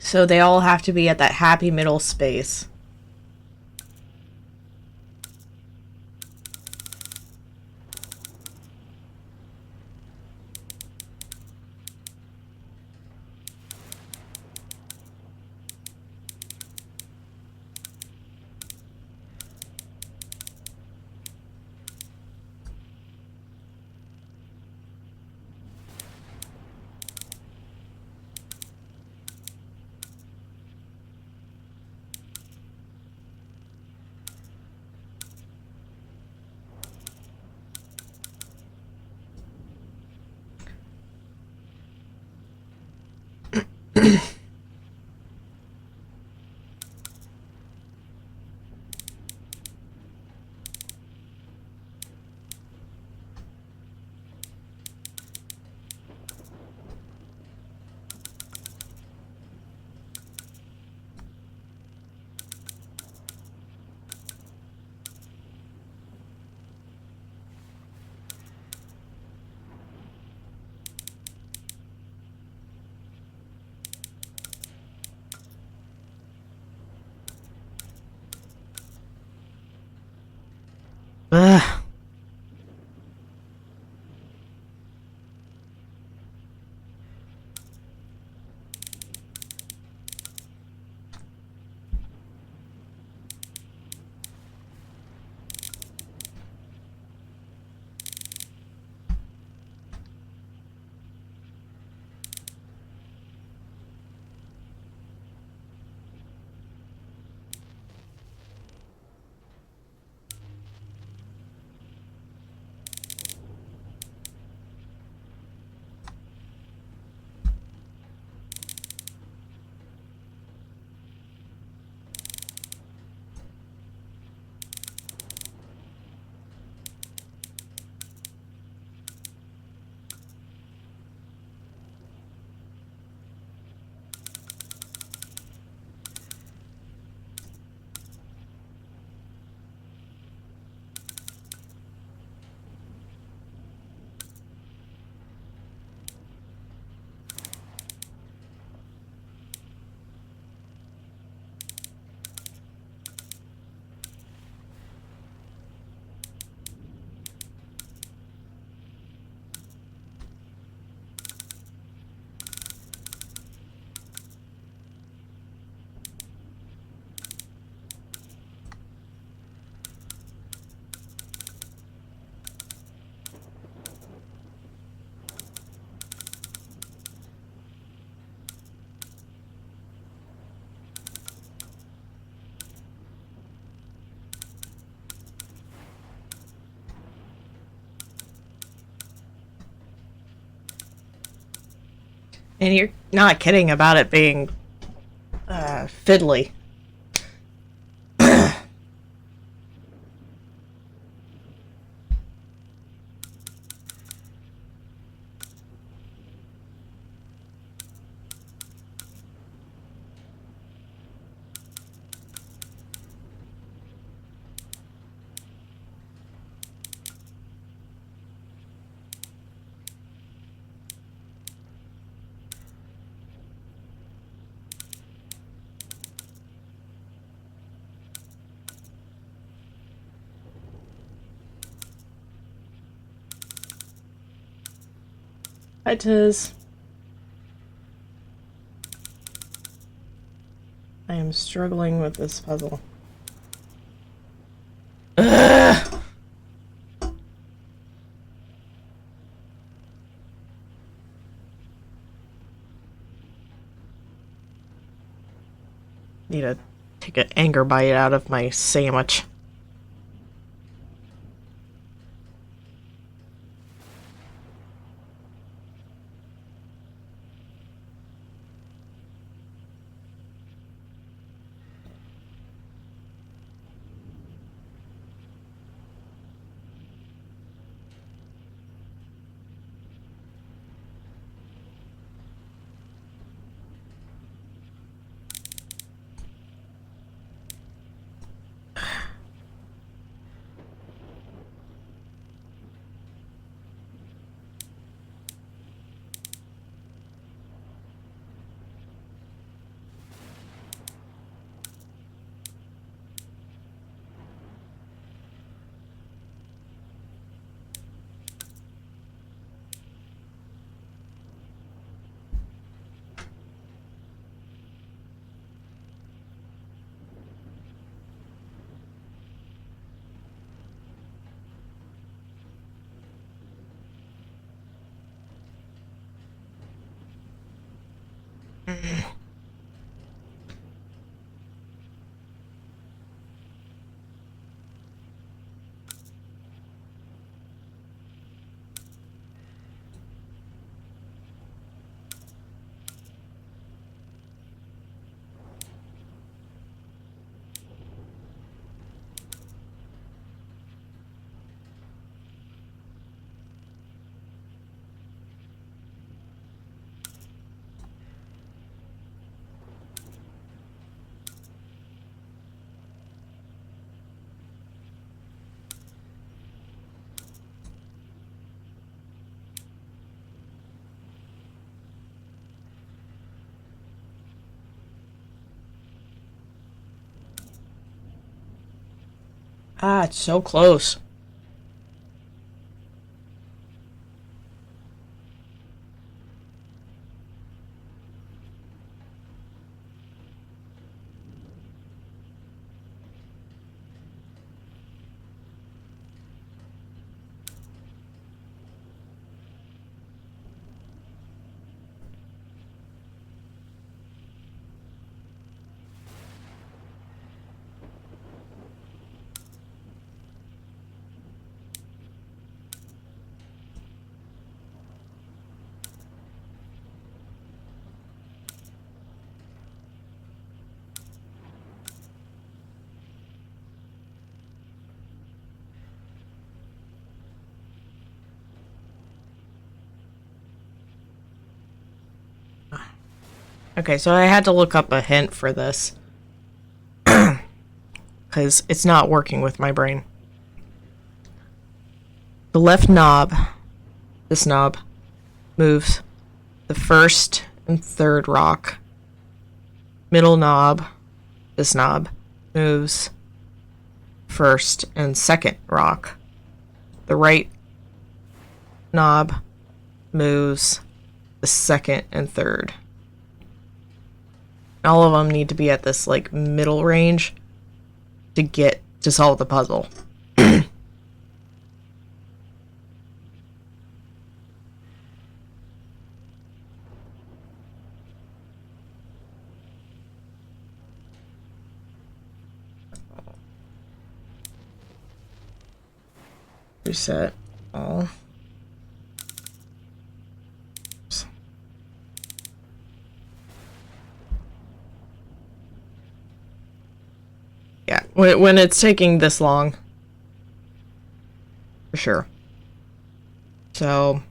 So they all have to be at that happy middle space. Ugh. And you're not kidding about it being fiddly. Hi, Tiz. I am struggling with this puzzle. Ugh. Need to take an anger bite out of my sandwich. Ah, it's so close. Okay, so I had to look up a hint for this. Because it's not working with my brain. The left knob, this knob, moves the first and third rock. Middle knob, this knob, moves first and second rock. The right knob moves the second and third. All of them need to be at this like middle range to solve the puzzle. Reset all. Yeah, when it's taking this long. For sure. So.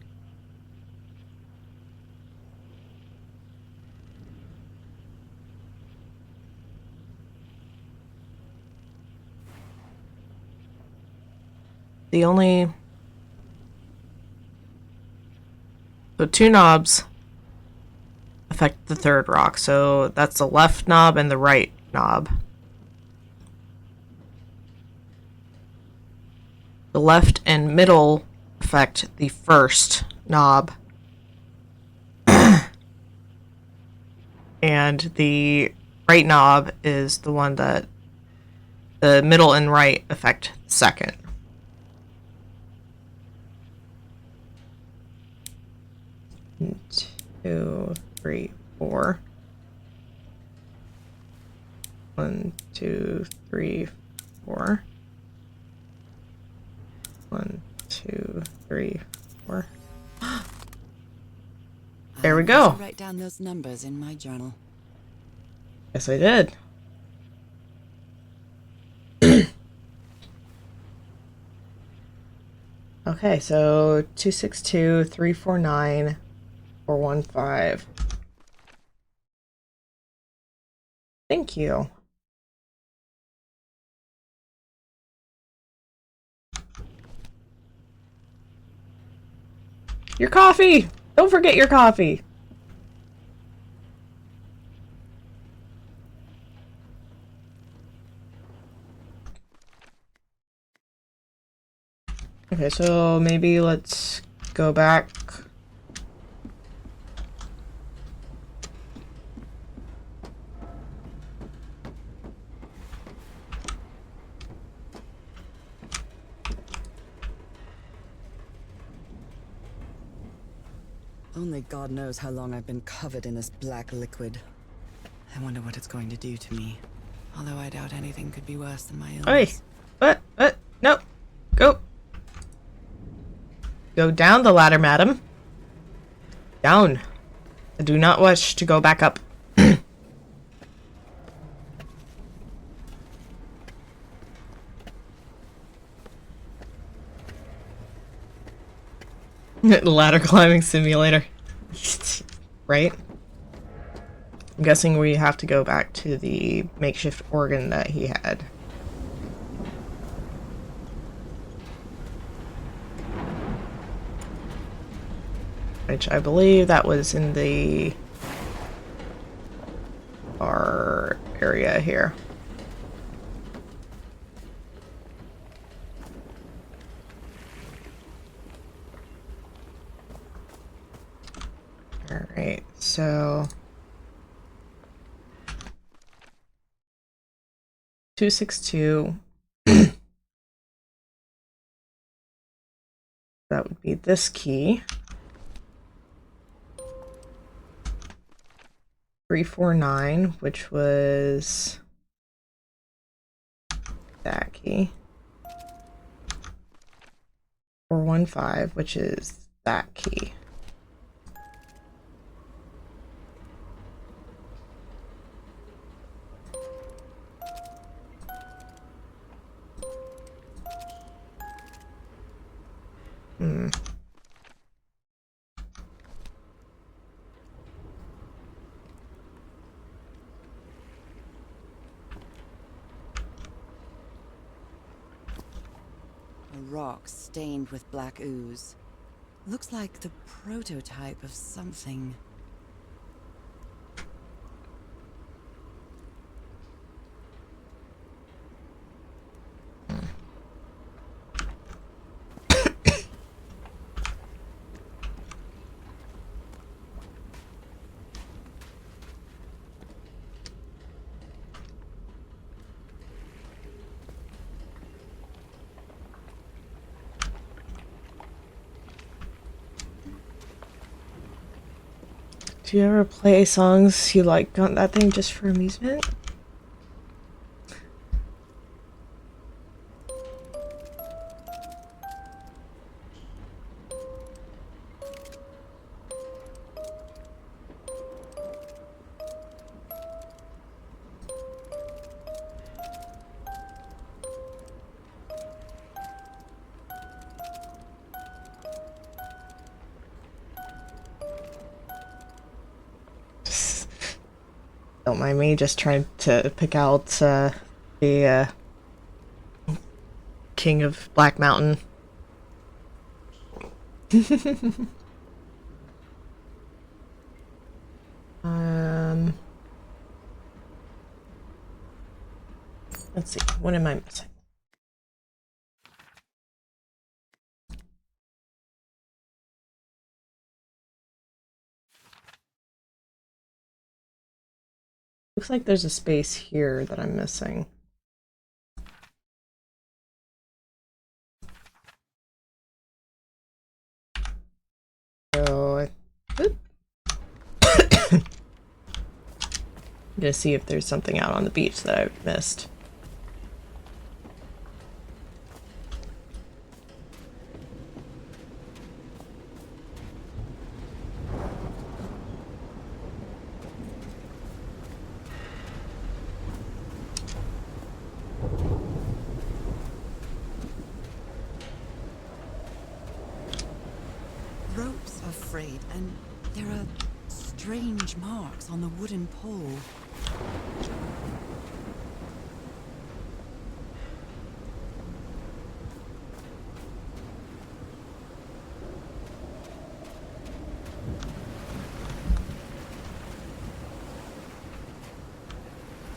The only. So 2 knobs affect the third rock. So that's the left knob and the right knob. The left and middle affect the first knob. And the right knob is the one that the middle and right affect the second. One, 2, 3, 4. 1, 2, 3, 4. 1, 2, 3, 4. There we go. Write down those numbers in my journal. Yes, I did. Okay, so 262, 349, 415. Thank you. Your coffee! Don't forget your coffee! Okay, so maybe let's go back. Only God knows how long I've been covered in this black liquid. I wonder what it's going to do to me. Although I doubt anything could be worse than my illness. Oi! What? No! Go! Go down the ladder, madam. Down. I do not wish to go back up. Ladder climbing simulator. Right? I'm guessing we have to go back to the makeshift organ that he had. Which I believe that was in the bar area here. Alright, so 262. That would be this key. 349, which was that key. 415, which is that key. A rock stained with black ooze. Looks like the prototype of something. Do you ever play songs you like on that thing just for amusement? Don't mind me just trying to pick out the King of Black Mountain. um, let's see. What am I missing? Looks like there's a space here that I'm missing. So I'm gonna see if there's something out on the beach that I've missed. Ropes are frayed, and there are strange marks on the wooden pole.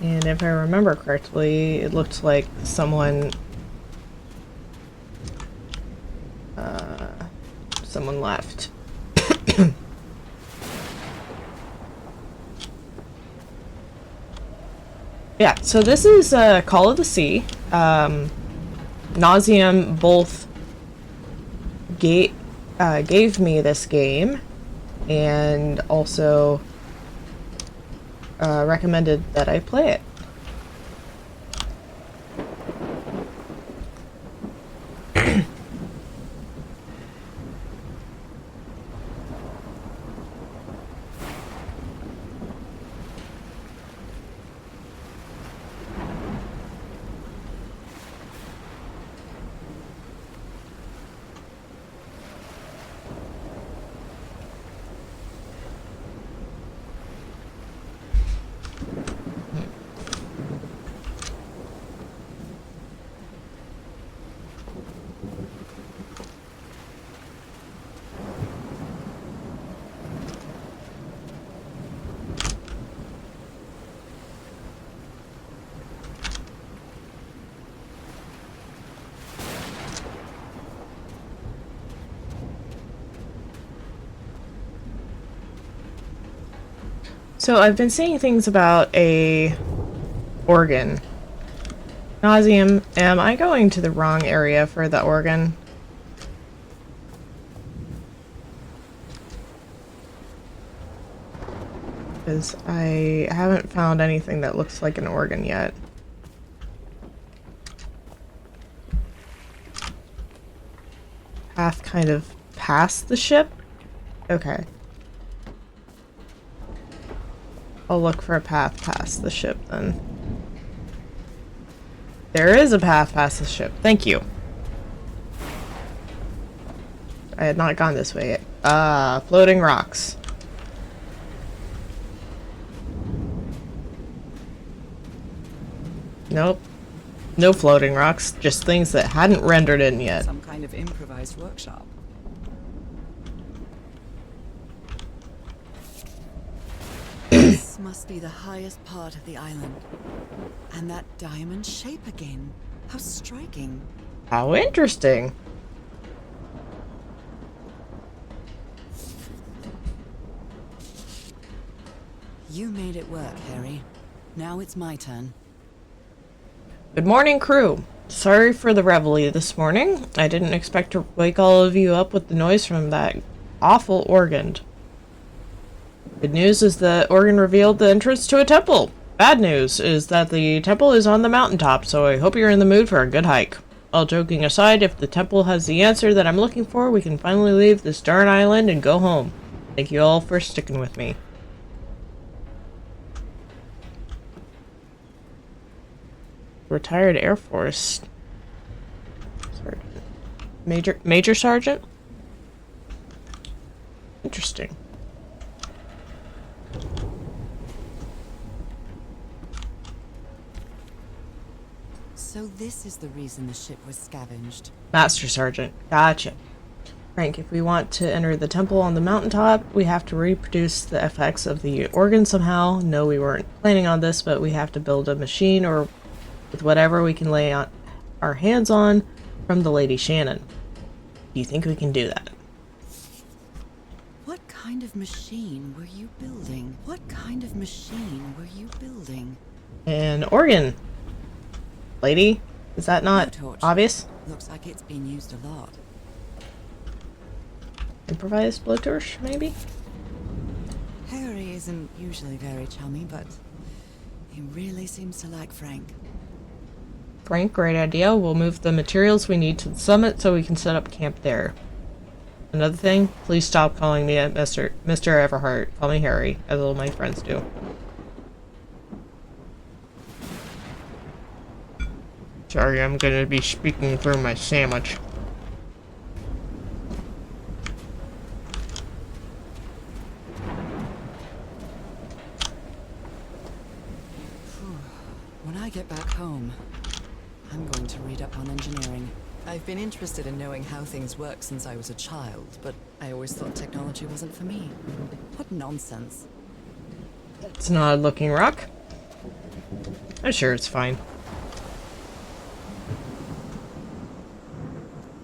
And if I remember correctly, it looked like someone left. Yeah, so this is Call of the Sea. Nauseam both gave me this game and also recommended that I play it. So I've been seeing things about a organ. Nauseam, am I going to the wrong area for the organ? Because I haven't found anything that looks like an organ yet. Path kind of past the ship? Okay. I'll look for a path past the ship then. There is a path past the ship. Thank you. I had not gone this way yet. Floating rocks. Nope. No floating rocks, just things that hadn't rendered in yet. Some kind of improvised workshop. This must be the highest part of the island. And that diamond shape again. How striking. How interesting. You made it work, Harry. Now it's my turn. Good morning, crew. Sorry for the reveille this morning. I didn't expect to wake all of you up with the noise from that awful organ. Good news is that organ revealed the entrance to a temple. Bad news is that the temple is on the mountaintop, so I hope you're in the mood for a good hike. All joking aside, if the temple has the answer that I'm looking for, we can finally leave this darn island and go home. Thank you all for sticking with me. Retired Air Force Sergeant. Major Sergeant? Interesting. So this is the reason the ship was scavenged. Master Sergeant. Gotcha. Frank, if we want to enter the temple on the mountaintop, we have to reproduce the effects of the organ somehow. No, we weren't planning on this, but we have to build a machine or with whatever we can lay on our hands on from the Lady Shannon. Do you think we can do that? What kind of machine were you building? What kind of machine were you building? An organ. Lady, is that not Blowtorch. obvious? Looks like it's been used a lot. Improvised blowtorch, maybe? Harry isn't usually very chummy, but he really seems to like Frank. Frank, great idea. We'll move the materials we need to the summit so we can set up camp there. Another thing, please stop calling me Mr. Everhart. Call me Harry, as all my friends do. Sorry, I'm gonna be speaking through my sandwich. When I get back home, I'm going to read up on engineering. I've been interested in knowing how things work since I was a child, but I always thought technology wasn't for me. What nonsense. It's an odd looking rock. I'm sure it's fine.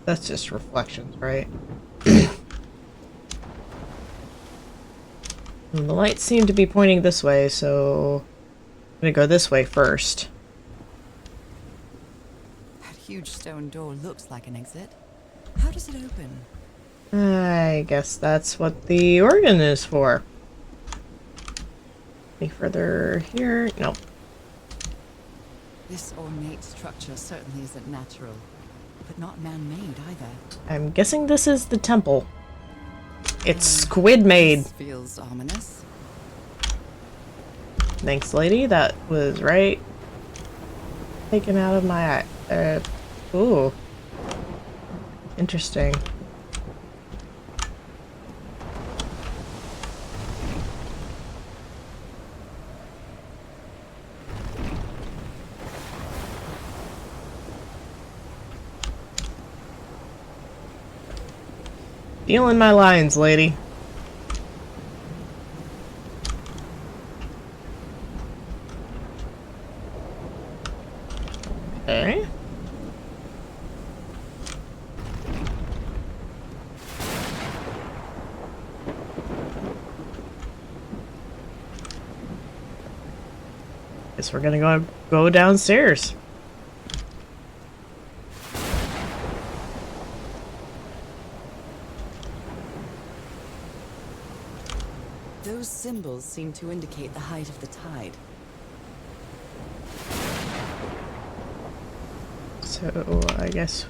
That's just reflections, right? And the lights seem to be pointing this way, so I'm gonna go this way first. That huge stone door looks like an exit. How does it open? I guess that's what the organ is for. Any further here? Nope. This ornate structure certainly isn't natural, but not man-made either. I'm guessing this is the temple. It's squid made. This feels ominous. Thanks, lady. That was right. Taken out of my eye. Ooh. Interesting. Feeling my lines, lady. Okay. Guess we're gonna go downstairs. Those symbols seem to indicate the height of the tide. So, I guess...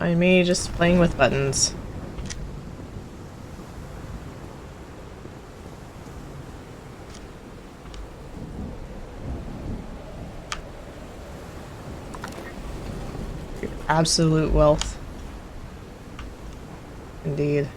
Mind me just playing with buttons. Absolute wealth. Indeed.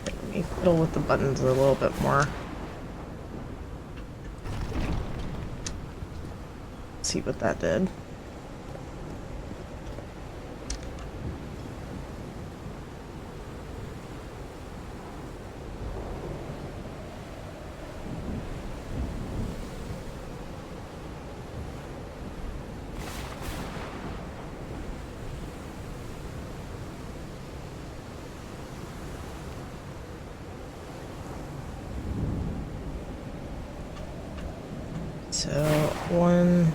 Let me fiddle with the buttons a little bit more. See what that did. So, one...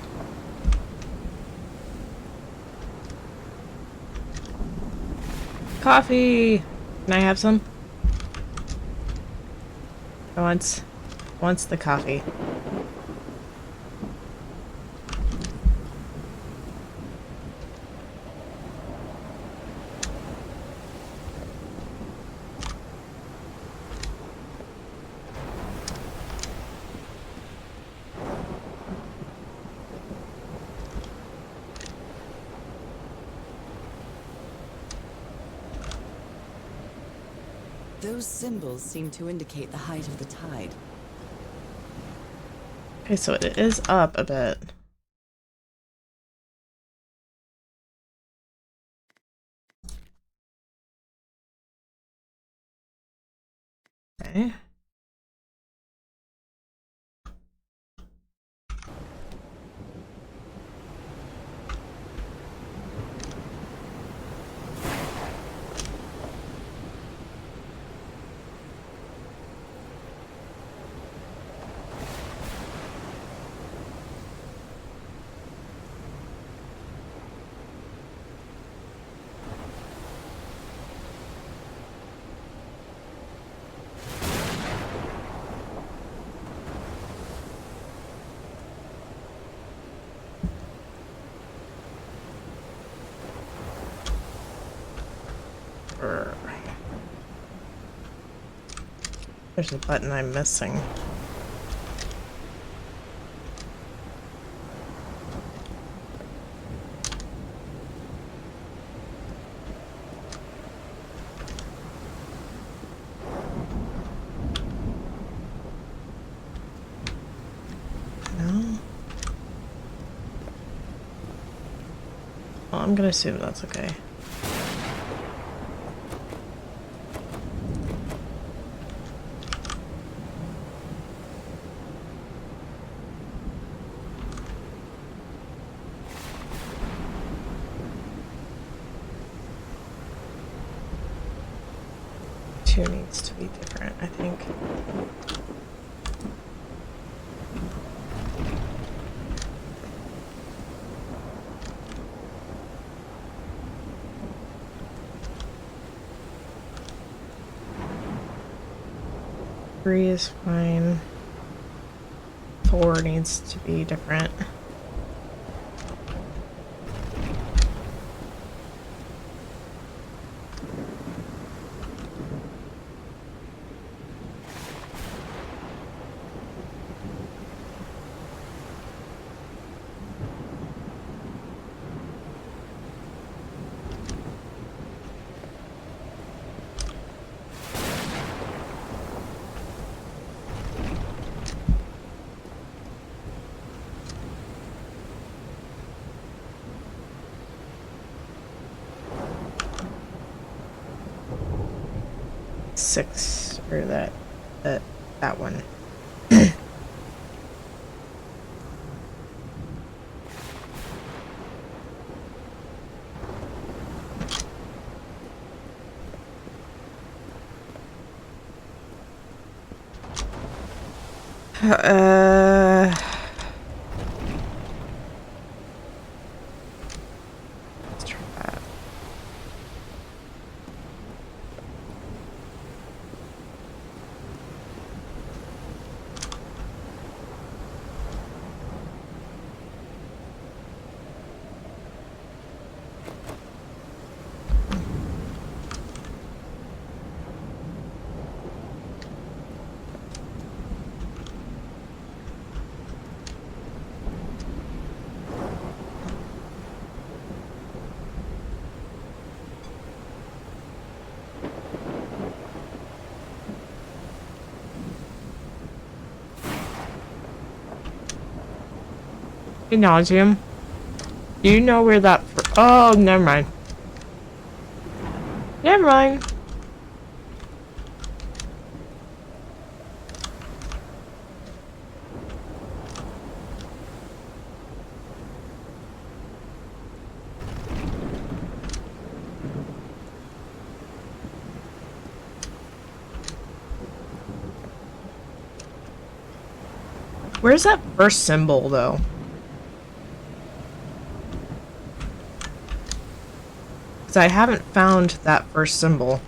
Coffee! Can I have some? I wants the coffee. Those symbols seem to indicate the height of the tide. Okay, so it is up a bit. Okay. There's a button I'm missing. No? Well, I'm gonna assume that's okay. Two needs to be different, I think. 3 is fine. 4 needs to be different. Six, or that one. Let's try that. Hey, Nauseum. Do you know where that... Oh, never mind. Never mind. Where's that first symbol, though? Because I haven't found that first symbol.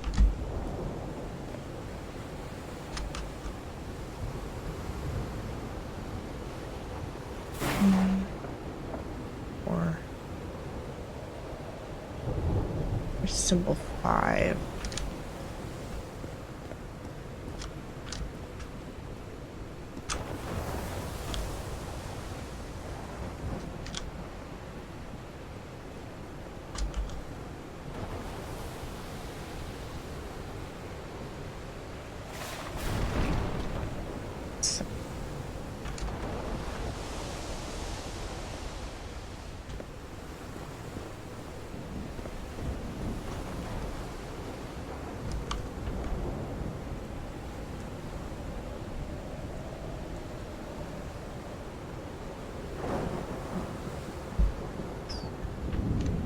Or... Where's symbol 5?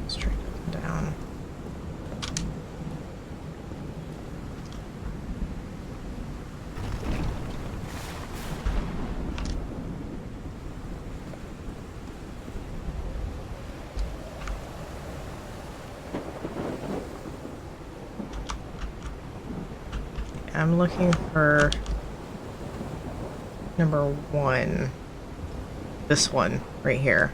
Straight up and down. I'm looking for number 1. This one right here.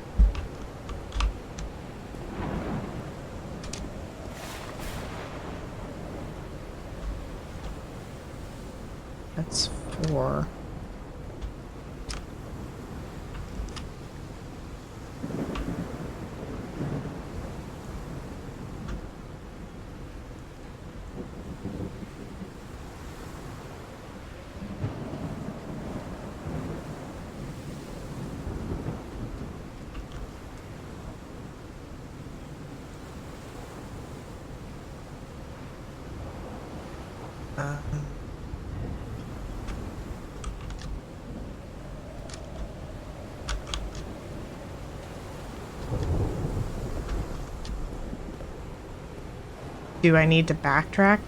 That's 4. Do I need to backtrack?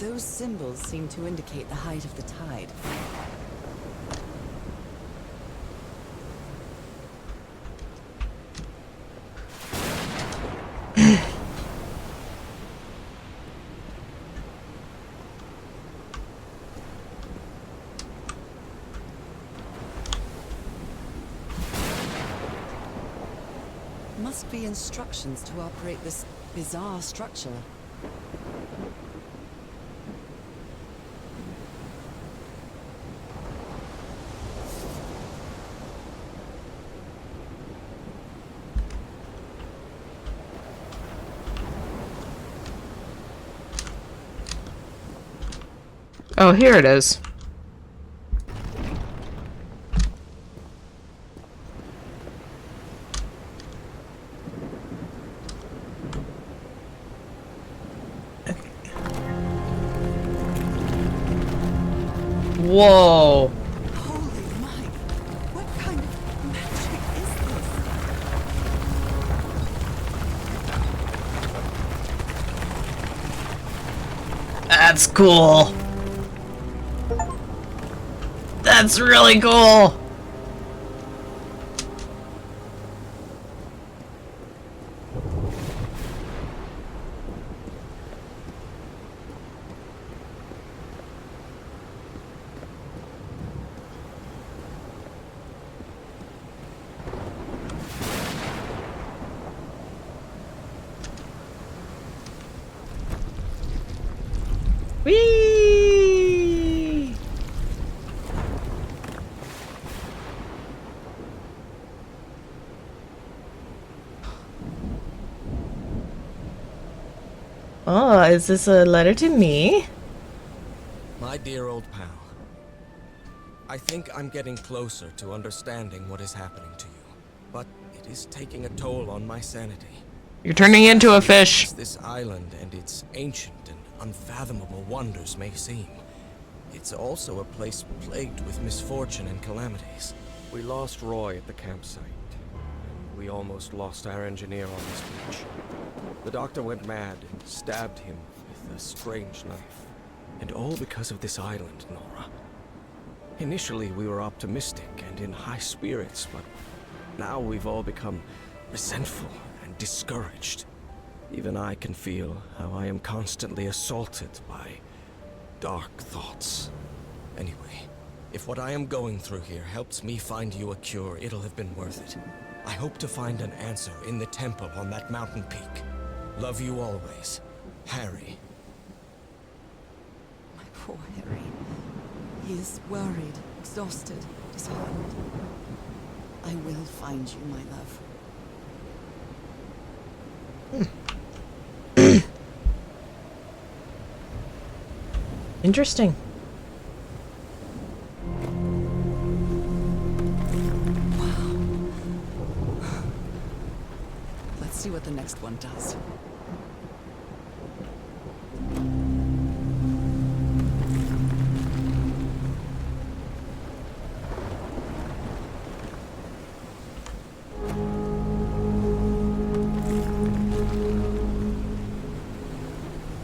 Those symbols seem to indicate the height of the tide. Must be instructions to operate this bizarre structure. Oh, here it is. Whoa. Holy Mike! What kind of magic is this? That's cool. That's really cool. Whee! Oh, is this a letter to me? My dear old pal, I think I'm getting closer to understanding what is happening to you, but it is taking a toll on my sanity. You're turning into a fish. As this island and its ancient and unfathomable wonders may seem, it's also a place plagued with misfortune and calamities. We lost Roy at the campsite, and we almost lost our engineer on this beach. The doctor went mad and stabbed him with a strange knife. And all because of this island, Nora. Initially, we were optimistic and in high spirits, but now we've all become resentful and discouraged. Even I can feel how I am constantly assaulted by dark thoughts. Anyway, if what I am going through here helps me find you a cure, it'll have been worth it. I hope to find an answer in the temple on that mountain peak. Love you always, Harry. My poor Harry. He is worried, exhausted, disheartened. I will find you, my love. Interesting. Let's see what the next one does.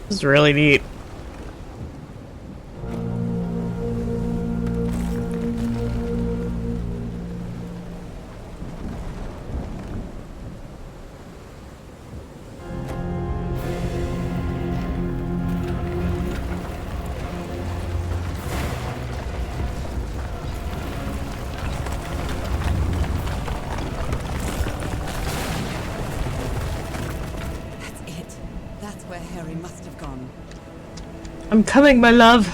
This is really neat. That's it. That's where Harry must have gone. I'm coming, my love.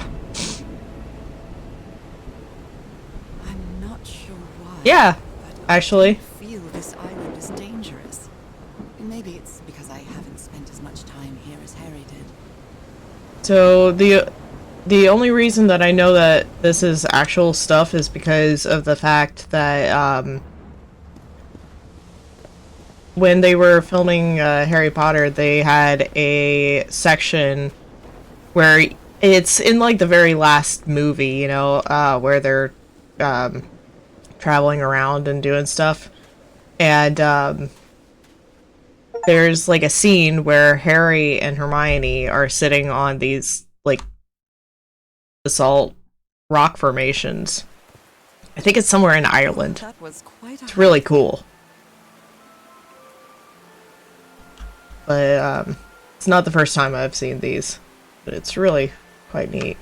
I'm not sure why. Yeah, but actually. I feel this island is dangerous. Maybe it's because I haven't spent as much time here as Harry did. So the only reason that I know that this is actual stuff is because of the fact that when they were filming Harry Potter, they had a section where it's in like the very last movie, you know, where they're traveling around and doing stuff, and there's like a scene where Harry and Hermione are sitting on these like basalt rock formations. I think it's somewhere in Ireland. That was quite a It's really cool. But it's not the first time I've seen these. But it's really quite neat.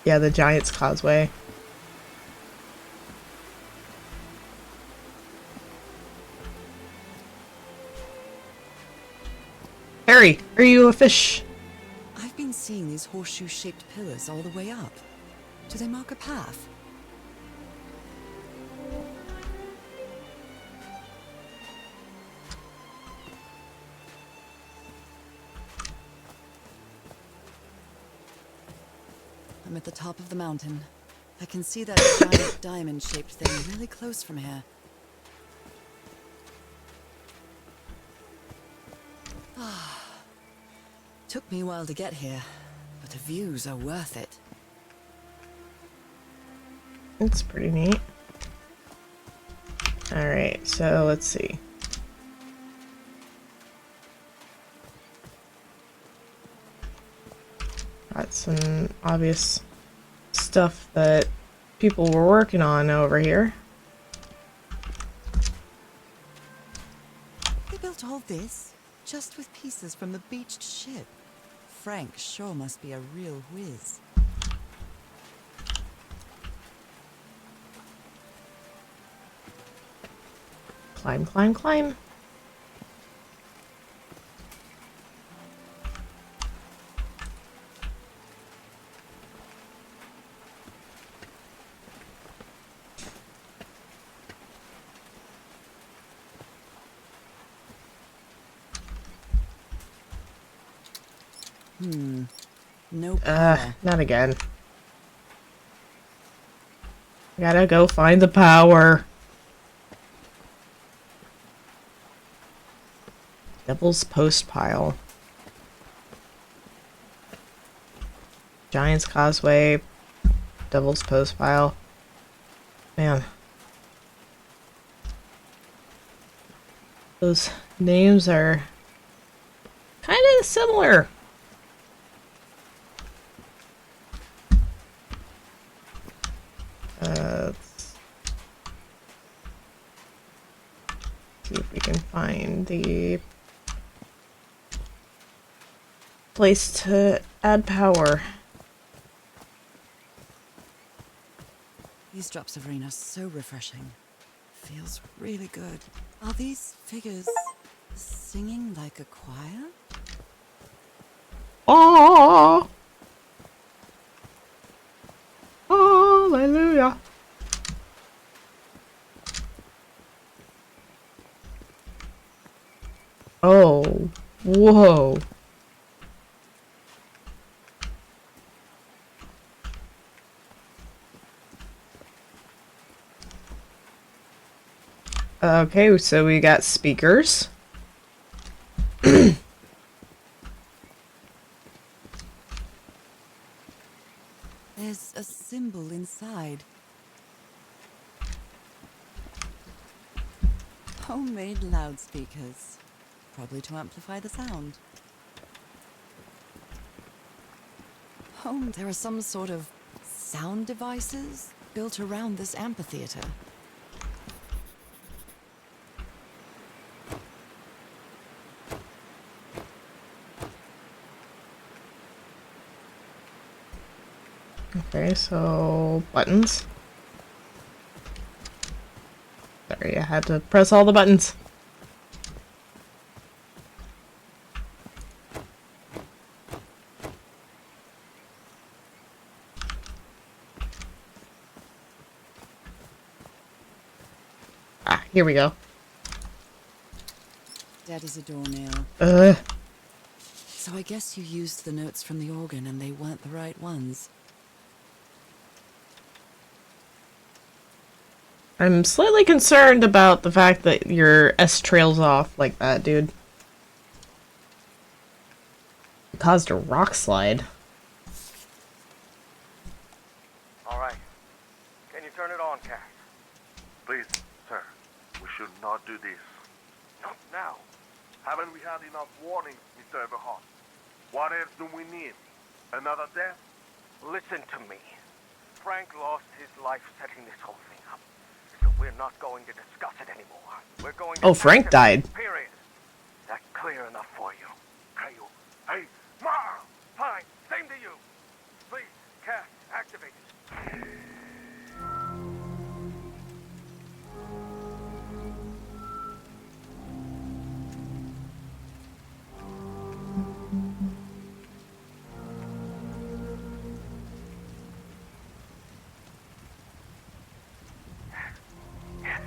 Yeah, the Giant's Causeway. Harry, are you a fish? I've been seeing these horseshoe-shaped pillars all the way up. Do they mark a path? I'm at the top of the mountain. I can see that giant diamond-shaped thing really close from here. Took me a while to get here, but the views are worth it. It's pretty neat. Alright, so let's see. Got some obvious stuff that people were working on over here. They built all this just with pieces from the beached ship. Frank sure must be a real whiz. Climb, climb, climb. No power. Not again. Gotta go find the power. Devil's Post Pile. Giant's Causeway. Devil's Post Pile. Man. Those names are kind of similar. Let's see if we can find the place to add power. These drops of rain are so refreshing. Feels really good. Are these figures singing like a choir? Oh, hallelujah. Oh, whoa. Okay, so we got speakers. There's a symbol inside. Homemade loudspeakers. Probably to amplify the sound. There are some sort of sound devices built around this amphitheater. Okay, so buttons. Sorry, I had to press all the buttons. Ah, here we go. Dead as a doornail. So I guess you used the notes from the organ and they weren't the right ones. I'm slightly concerned about the fact that your S trails off like that, dude. It caused a rock slide. All right. Can you turn it on, Cass? Please, sir, we should not do this. Not now. Haven't we had enough warnings, Mr. Everhart? What else do we need? Another death? Listen to me. Frank lost his life setting this whole thing up. So we're not going to discuss it anymore. We're going to... Oh, Frank act died. Period. That clear enough for you? Caillou. Hey, Ma! Fine. Same to you. Please, Cass, activate it. Yes.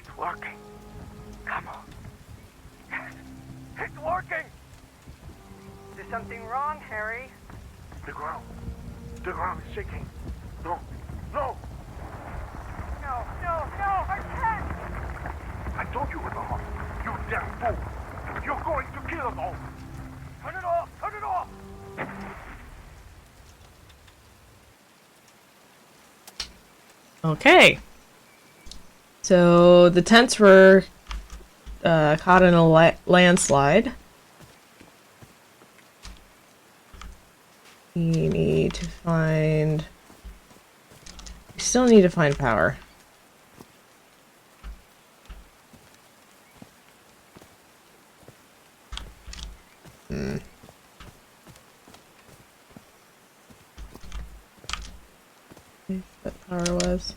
It's working. Come on. Yes. It's working! Is there something wrong, Harry? The ground. The ground is shaking. No. No! No, no, no, I can't! I told you, Everhart. You damn fool. You're going to kill us all. Turn it off! Turn it off! Okay. So the tents were caught in a landslide. We need to find... We still need to find power. What power was.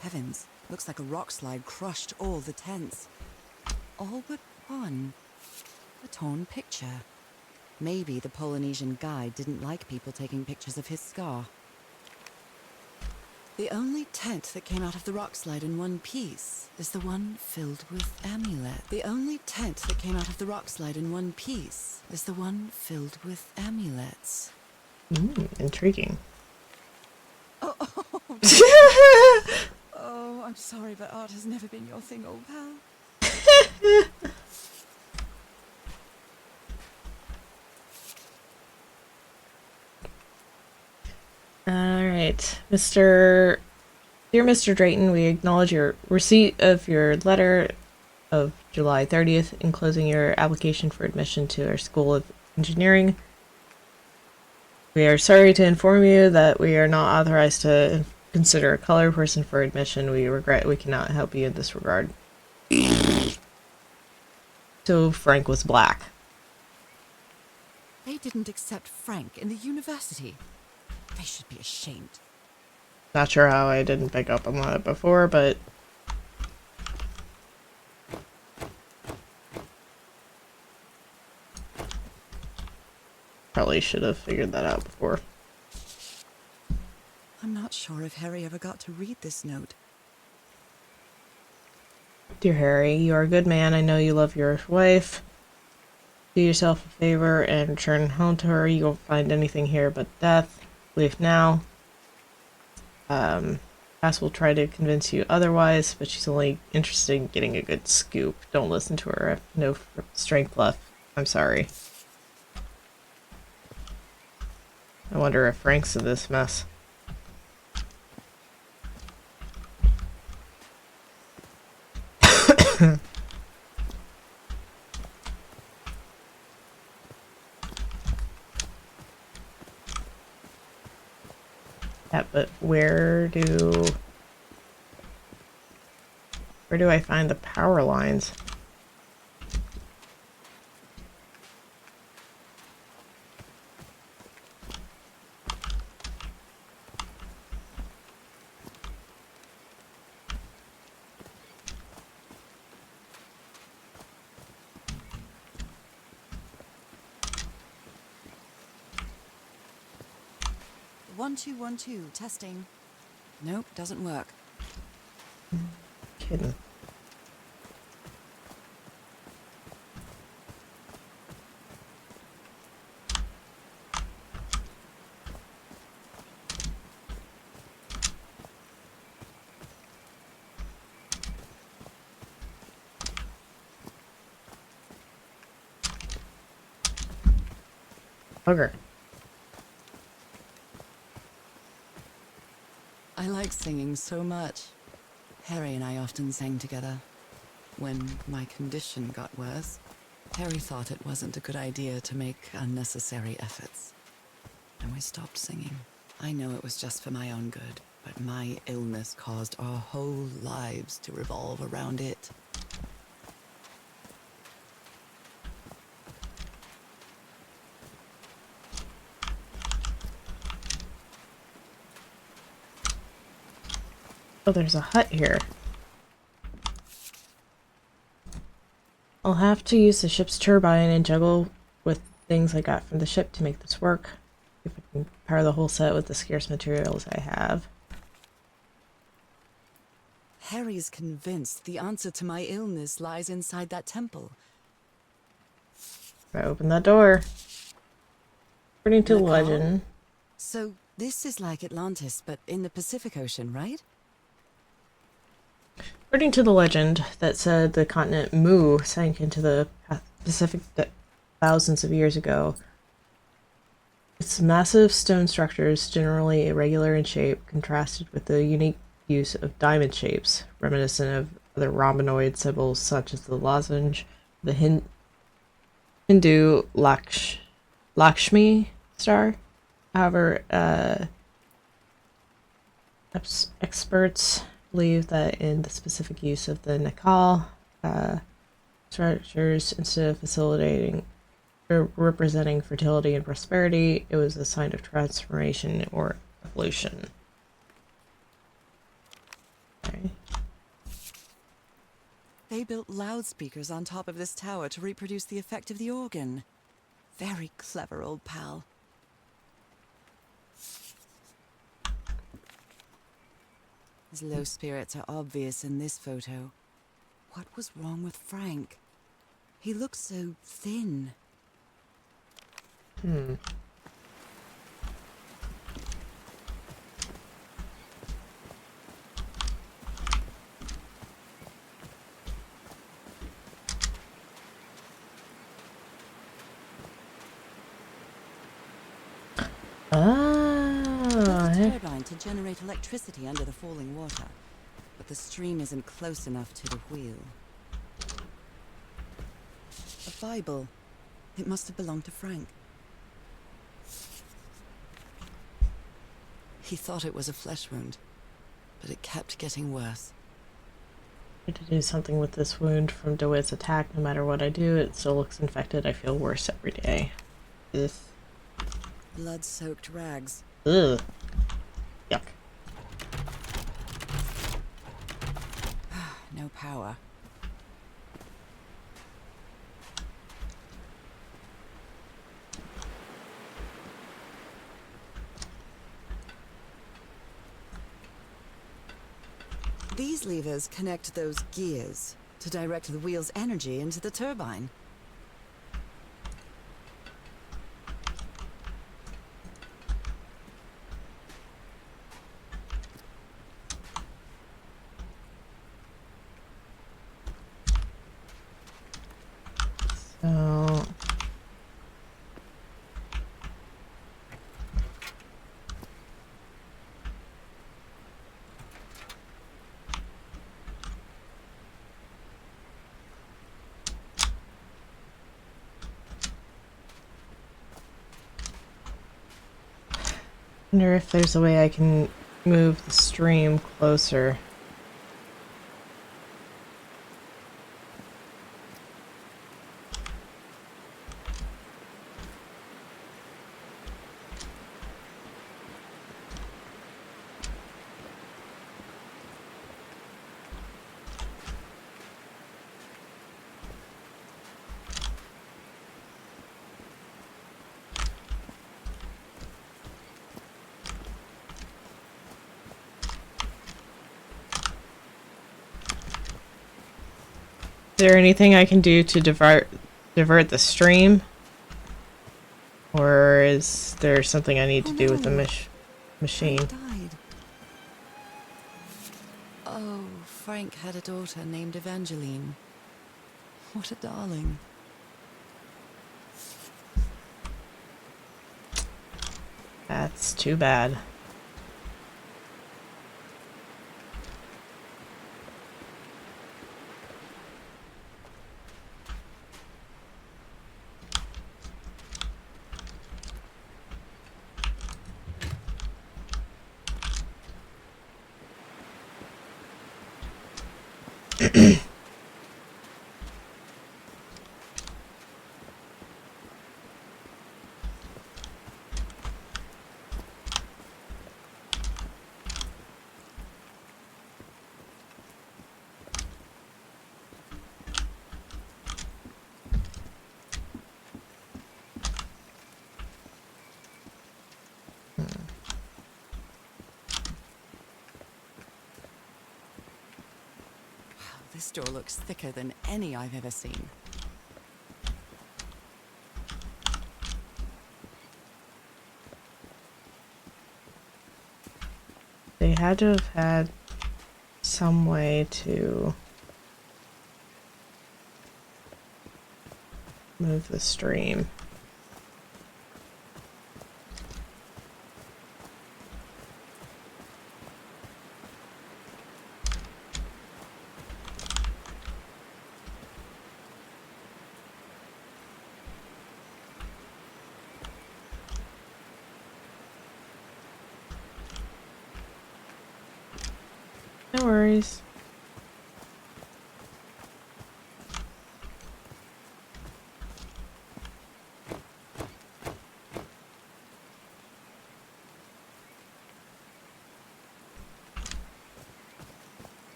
Heavens, looks like a rock slide crushed all the tents. All but one. A torn picture. Maybe the Polynesian guide didn't like people taking pictures of his scar. The only tent that came out of the rock slide in one piece is the one filled with amulets. The only tent that came out of the rock slide in one piece is the one filled with amulets. Intriguing. Oh, I'm sorry, but art has never been your thing, old pal. Alright, Dear Mr. Drayton, we acknowledge your receipt of your letter of July 30th enclosing your application for admission to our School of Engineering. We are sorry to inform you that we are not authorized to consider a colored person for admission. We regret we cannot help you in this regard. So Frank was black. They didn't accept Frank in the university. They should be ashamed. Not sure how I didn't pick up on that before, but... Probably should have figured that out before. I'm not sure if Harry ever got to read this note. Dear Harry, you are a good man. I know you love your wife. Do yourself a favor and return home to her. You won't find anything here but death. Leave now. Cass will try to convince you otherwise, but she's only interested in getting a good scoop. Don't listen to her. I have no strength left. I'm sorry. I wonder if Frank's in this mess. Yeah, but where do I find the power lines? One, two, 1, 2, testing. Nope, doesn't work. Kidding. Bugger. I like singing so much. Harry and I often sang together. When my condition got worse, Harry thought it wasn't a good idea to make unnecessary efforts. And we stopped singing. I know it was just for my own good, but my illness caused our whole lives to revolve around it. Oh, there's a hut here. I'll have to use the ship's turbine and juggle with things I got from the ship to make this work. If I can power the whole set with the scarce materials I have. Harry's convinced the answer to my illness lies inside that temple. I open that door. According to Nicole? legend, So this is like Atlantis, but in the Pacific Ocean, right? according to the legend that said the continent Mu sank into the Pacific thousands of years ago. Its massive stone structures, generally irregular in shape, contrasted with the unique use of diamond shapes, reminiscent of other rhomboid symbols such as the lozenge, the Hindu Lakshmi star. However, experts believe that in the specific use of the Nakal structures, instead of facilitating or representing fertility and prosperity, it was a sign of transformation or evolution. Okay. They built loudspeakers on top of this tower to reproduce the effect of the organ. Very clever, old pal. His low spirits are obvious in this photo. What was wrong with Frank? He looks so thin. There's a turbine to generate electricity under the falling water, but the stream isn't close enough to the wheel. A Bible. It must have belonged to Frank. He thought it was a flesh wound, but it kept getting worse. I had to do something with this wound from DeWitt's attack. No matter what I do, it still looks infected. I feel worse every day. Ugh. Blood-soaked rags. Ugh. Yuck. No power. These levers connect those gears to direct the wheel's energy into the turbine. So... wonder if there's a way I can move the stream closer. Is there anything I can do to divert the stream? Or is there something I need to do with the machine? Frank died. Oh, Frank had a daughter named Evangeline. What a darling. That's too bad. This door looks thicker than any I've ever seen. They had to have had some way to move the stream. No worries.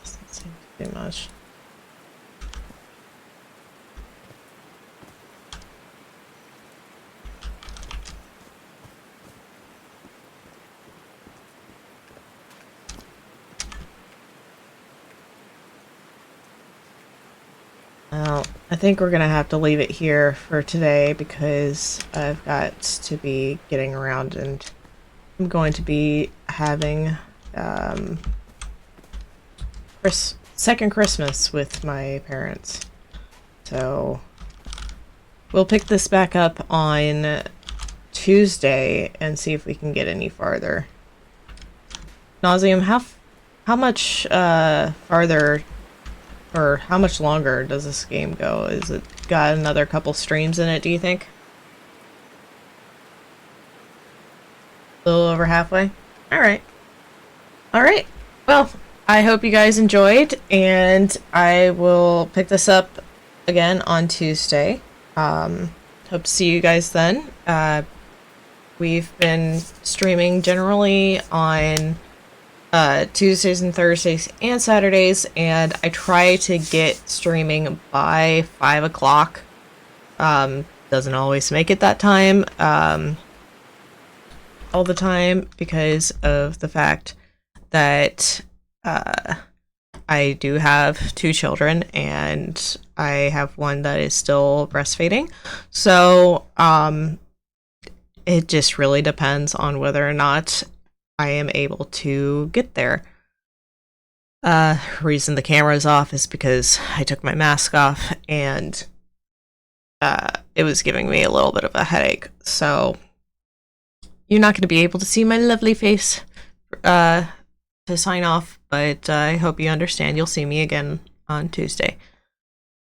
Doesn't seem to be much. Well, I think we're gonna have to leave it here for today because I've got to be getting around and I'm going to be having second Christmas with my parents. So we'll pick this back up on Tuesday and see if we can get any farther. Nauseum, how much farther or how much longer does this game go? Is it got another couple streams in it, do you think? A little over halfway? Alright. Alright. Well, I hope you guys enjoyed, and I will pick this up again on Tuesday. Hope to see you guys then. We've been streaming generally on Tuesdays and Thursdays and Saturdays, and I try to get streaming by 5 o'clock. Doesn't always make it that time, all the time, because of the fact that I do have 2 children, and I have one that is still breastfeeding. So, it just really depends on whether or not I am able to get there. Reason the camera's off is because I took my mask off, and it was giving me a little bit of a headache. So, you're not going to be able to see my lovely face to sign off, but I hope you understand. You'll see me again on Tuesday.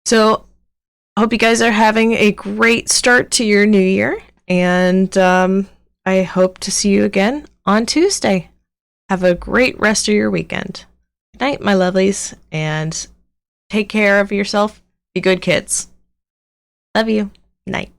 So, I hope you guys are having a great start to your new year, and I hope to see you again on Tuesday. Have a great rest of your weekend. Good night, my lovelies, and take care of yourself. Be good kids. Love you. Night.